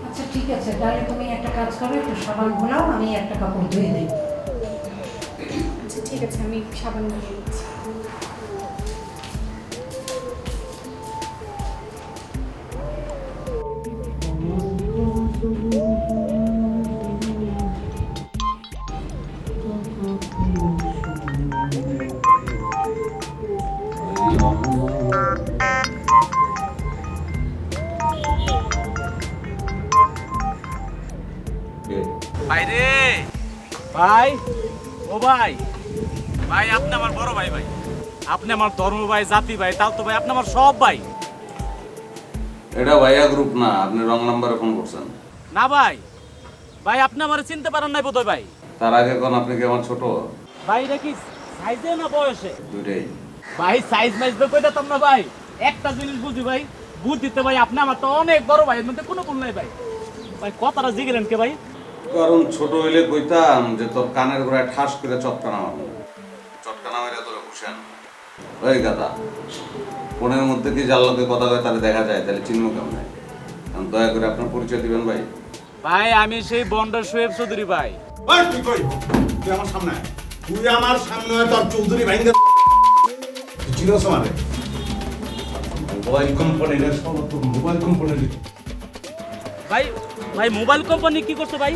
I: আচ্ছা ঠিক আছে, তাহলে তুমি একটা কাজ করো, একটু সাবান ভোলাও, আমি একটা কাপড় ধুয়ে দিই।
H: আচ্ছা ঠিক আছে, আমি সাবান দিয়ে দিচ্ছি।
Q: ভাই রে, ভাই, ও ভাই, ভাই আপনি আমার বড় ভাই, ভাই আপনি আমার ধর্ম ভাই, জাতি ভাই, তাও তো ভাই আপনি আমার সব ভাই।
L: এটা ভাইয়া গ্রুপ না, আপনি রং নাম্বারে ফোন করছেন।
Q: না ভাই, ভাই আপনি আমার চিনতে পারেন নাই বোধহয় ভাই।
L: তার আগে কোন আপনি কি আমার ছোট?
Q: ভাই এটা কি সাইজে না বয়সে?
L: দুইটাই।
Q: ভাই সাইজ মাইজ তো কই দিতাম না ভাই, একটা জিনিস বুঝি ভাই, বুঝিতে ভাই আপনি আমার তো অনেক বড় ভাই, এর মধ্যে কোনো ভুল নাই ভাই। ভাই কথাটা জিগলেন কে ভাই?
L: কারণ ছোট হইলে কইতাম যে তোর কানের গোড়ায় ঠাস করে চটকানা মারবো, চটকানা মেরে তোরা খুশান। ওই গাদা, ফোনের মধ্যে কি যার লোকে কথা কয় তাহলে দেখা যায়, তাহলে চিনব কেমন? কারণ দয়া করে আপনার পরিচয় দিবেন ভাই।
Q: ভাই আমি সেই বন্ডার শোয়েব চৌধুরী ভাই।
L: তুই কই? তুই আমার সামনে আয়। তুই আমার সামনে তোর চৌধুরী ভাইঙ্গা তুই চিনোস আমারে? মোবাইল কোম্পানির সব তো মোবাইল কোম্পানির।
Q: ভাই, ভাই মোবাইল কোম্পানি কি করছে ভাই?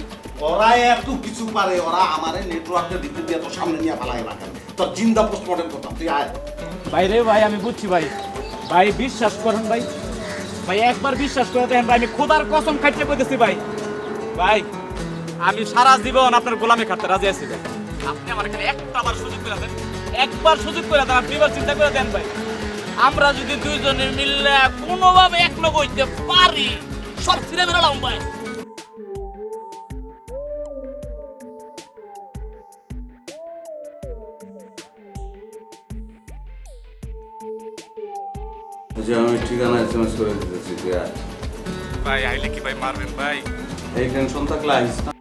L: ওরা এত কিছু পারে, ওরা আমারে নেটওয়ার্কের দিক দিয়ে তোর সামনে নিয়ে ফেলাই রাখেন। তোর জিন্দা পোস্টমর্টেম করতাম, তুই আয়।
Q: ভাই রে ভাই আমি বুঝছি ভাই, ভাই বিশ্বাস করেন ভাই, ভাই একবার বিশ্বাস করে দেখেন ভাই, আমি খোদার কসম খাইতে কইতেছি ভাই, ভাই আমি সারা জীবন আপনার গোলামি খাটতে রাজি আছি ভাই। আপনি আমার এখানে একটা বার সুযোগ করে দেন, একবার সুযোগ করে দেন, আপনি এবার চিন্তা করে দেন ভাই। আমরা যদি দুইজনে মিললে কোনোভাবে এক লোক হইতে পারি, সব ছিঁড়ে বেরোলাম ভাই।
L: আমি ঠিকানা SMS করে দিতেছি, তুই আয়।
Q: ভাই আইলে কি ভাই মারবেন ভাই?
L: এই টেনশন থাকলে আইস না।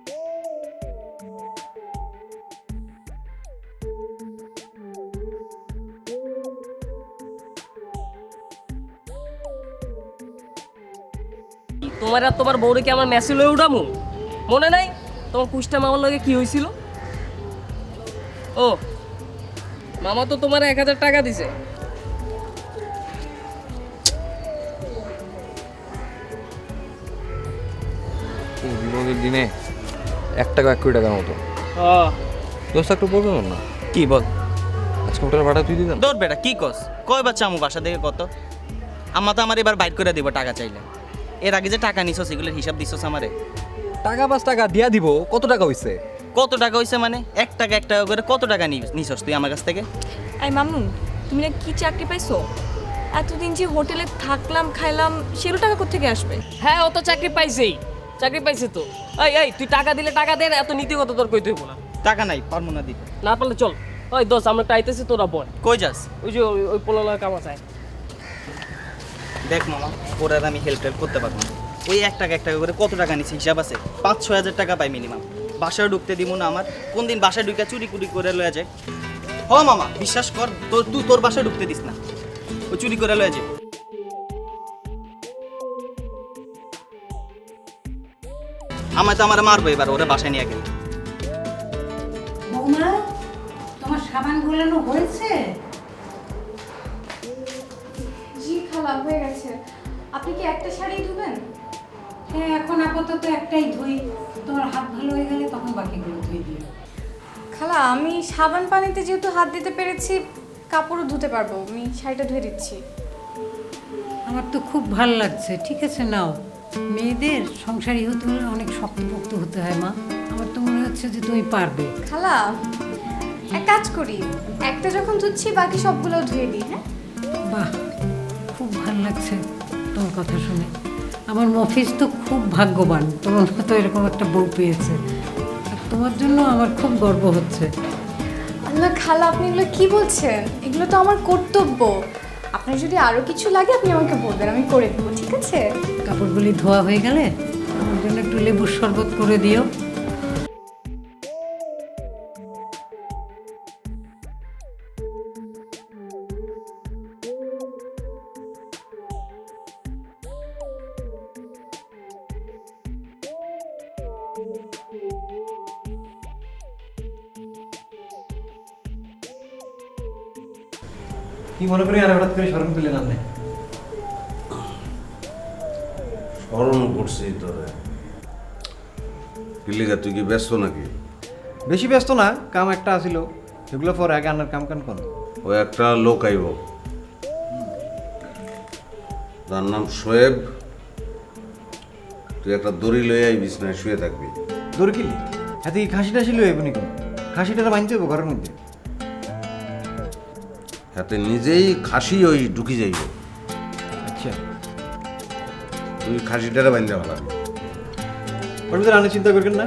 T: তোমার আর তোমার বউরে কি আমার মেসেজ লয়ে উঠামু? মনে নাই তোমার কুষ্টা মামার লগে কি হয়েছিল? ও মামা তো তোমার 1000 টাকা দিছে।
S: বিপদের দিনে 1 টাকা 1 কোটি টাকার মতো। দোস্ত একটু বলবে না?
C: কি বল?
S: আজকে হোটেল ভাড়া তুই দিতাম।
C: দৌড় বেটা কি কস? কয় বাচ্চা আমু বাসা থেকে কত? আম্মা তো আমার এবার বাইট করে দিব টাকা চাইলে। এর আগে যে টাকা নিছস এগুলোর হিসাব দিছস আমারে?
S: টাকা 5 টাকা দিয়া দিব। কত টাকা হইছে?
C: কত টাকা হইছে মানে 1 টাকা 1 টাকা করে কত টাকা নিছস তুই আমার কাছ থেকে?
U: এই মামুন, তুমি না কি চাকরি পাইছো? এতদিন যে হোটেলে থাকলাম খাইলাম সেগুলো টাকা কোত্থেকে আসবে?
T: হ্যাঁ ও তো চাকরি পাইছেই, চাকরি পাইছে তো। এই তুই টাকা দিলে টাকা দে, এত নীতিগত তোর কইতে হইব না।
C: টাকা নাই পারমু না দিতে।
T: না পারলে চল। ওই দোস্ত আমরা একটা আইতেছি, তোরা বল।
C: কই যাস?
T: ওই যে ওই পোলালা কামা চাই।
C: দেখ মামা, ওরা আমি হেল্প করতে পারবো না। ওই 1 টাকা 1 টাকা করে কত টাকা নিছে হিসাব আছে? 5-6 হাজার টাকা পাই মিনিমাম। বাসায় ঢুকতে দিব না আমার। কোন দিন বাসায় ঢুকে চুরি কুরি করে লয়ে যায়? হ মামা বিশ্বাস কর, তুই তোর বাসায় ঢুকতে দিস না, ও চুরি করে লয়ে যায়। আমায় তো আমার মারবো এবার ওরা বাসায় নিয়ে গেলে।
I: বৌমা, তোমার সাবান গোলানো হয়েছে?
H: জি খালা, হয়ে গেছে। আপনি কি একটা শাড়ি ধুবেন?
I: হ্যাঁ, এখন আপাতত একটাই ধুই। তোমার হাত ভালো হয়ে গেলে তখন বাকিগুলো ধুয়ে দিও।
H: খালা, আমি সাবান পানিতে যেহেতু হাত দিতে পেরেছি, কাপড়ও ধুতে পারবো। আমি শাড়িটা ধুয়ে দিচ্ছি।
I: আমার তো খুব ভালো লাগছে। ঠিক আছে, নাও। মেয়েদের সংসারী হতে হলে অনেক শক্তপোক্ত হতে হয় মা। আমার তো মনে হচ্ছে যে তুমি পারবে।
H: খালা, এক কাজ করি, একটা যখন ধুচ্ছি বাকি সবগুলো ধুয়ে দিই। হ্যাঁ,
I: বাহ, খুব ভালো লাগছে তোমার কথা শুনে। আমার মফিজ তো খুব ভাগ্যবান, তোমার মতো এরকম একটা বউ পেয়েছে। আর তোমার জন্য আমার খুব গর্ব হচ্ছে।
H: আল্লাহ খালা, আপনি এগুলো কি বলছেন? এগুলো তো আমার কর্তব্য। আপনার যদি আরো কিছু লাগে আপনি আমাকে বলবেন, আমি করে দেবো। ঠিক আছে?
I: কাপড়গুলি ধোয়া হয়ে গেলে আমার জন্য একটু লেবুর শরবত করে দিও।
D: কি মনে করি আর হঠাৎ করে স্মরণ পেলেন আপনি?
L: স্মরণ করছি তোরে। কিলিগা তুই কি ব্যস্ত নাকি?
D: বেশি ব্যস্ত না, কাম একটা আসিল, সেগুলো পর আগে আনার কাম কান কোন।
L: ও একটা লোক আইব, তার নাম শোয়েব। তুই একটা দড়ি লয়ে আইবিস না, শুয়ে থাকবি।
D: দড়ি কি হাতে কি খাসি টাসি লয়ে আইবনি কোন? খাসিটা বাঁধতে হইব ঘরের মধ্যে।
L: হাতে নিজেই খাসি ওই ঢুকি যাইব।
D: আচ্ছা,
L: তুই খাসিটারে বাঁধতে পারবি।
D: ওর ভিতরে আনে চিন্তা করবেন না।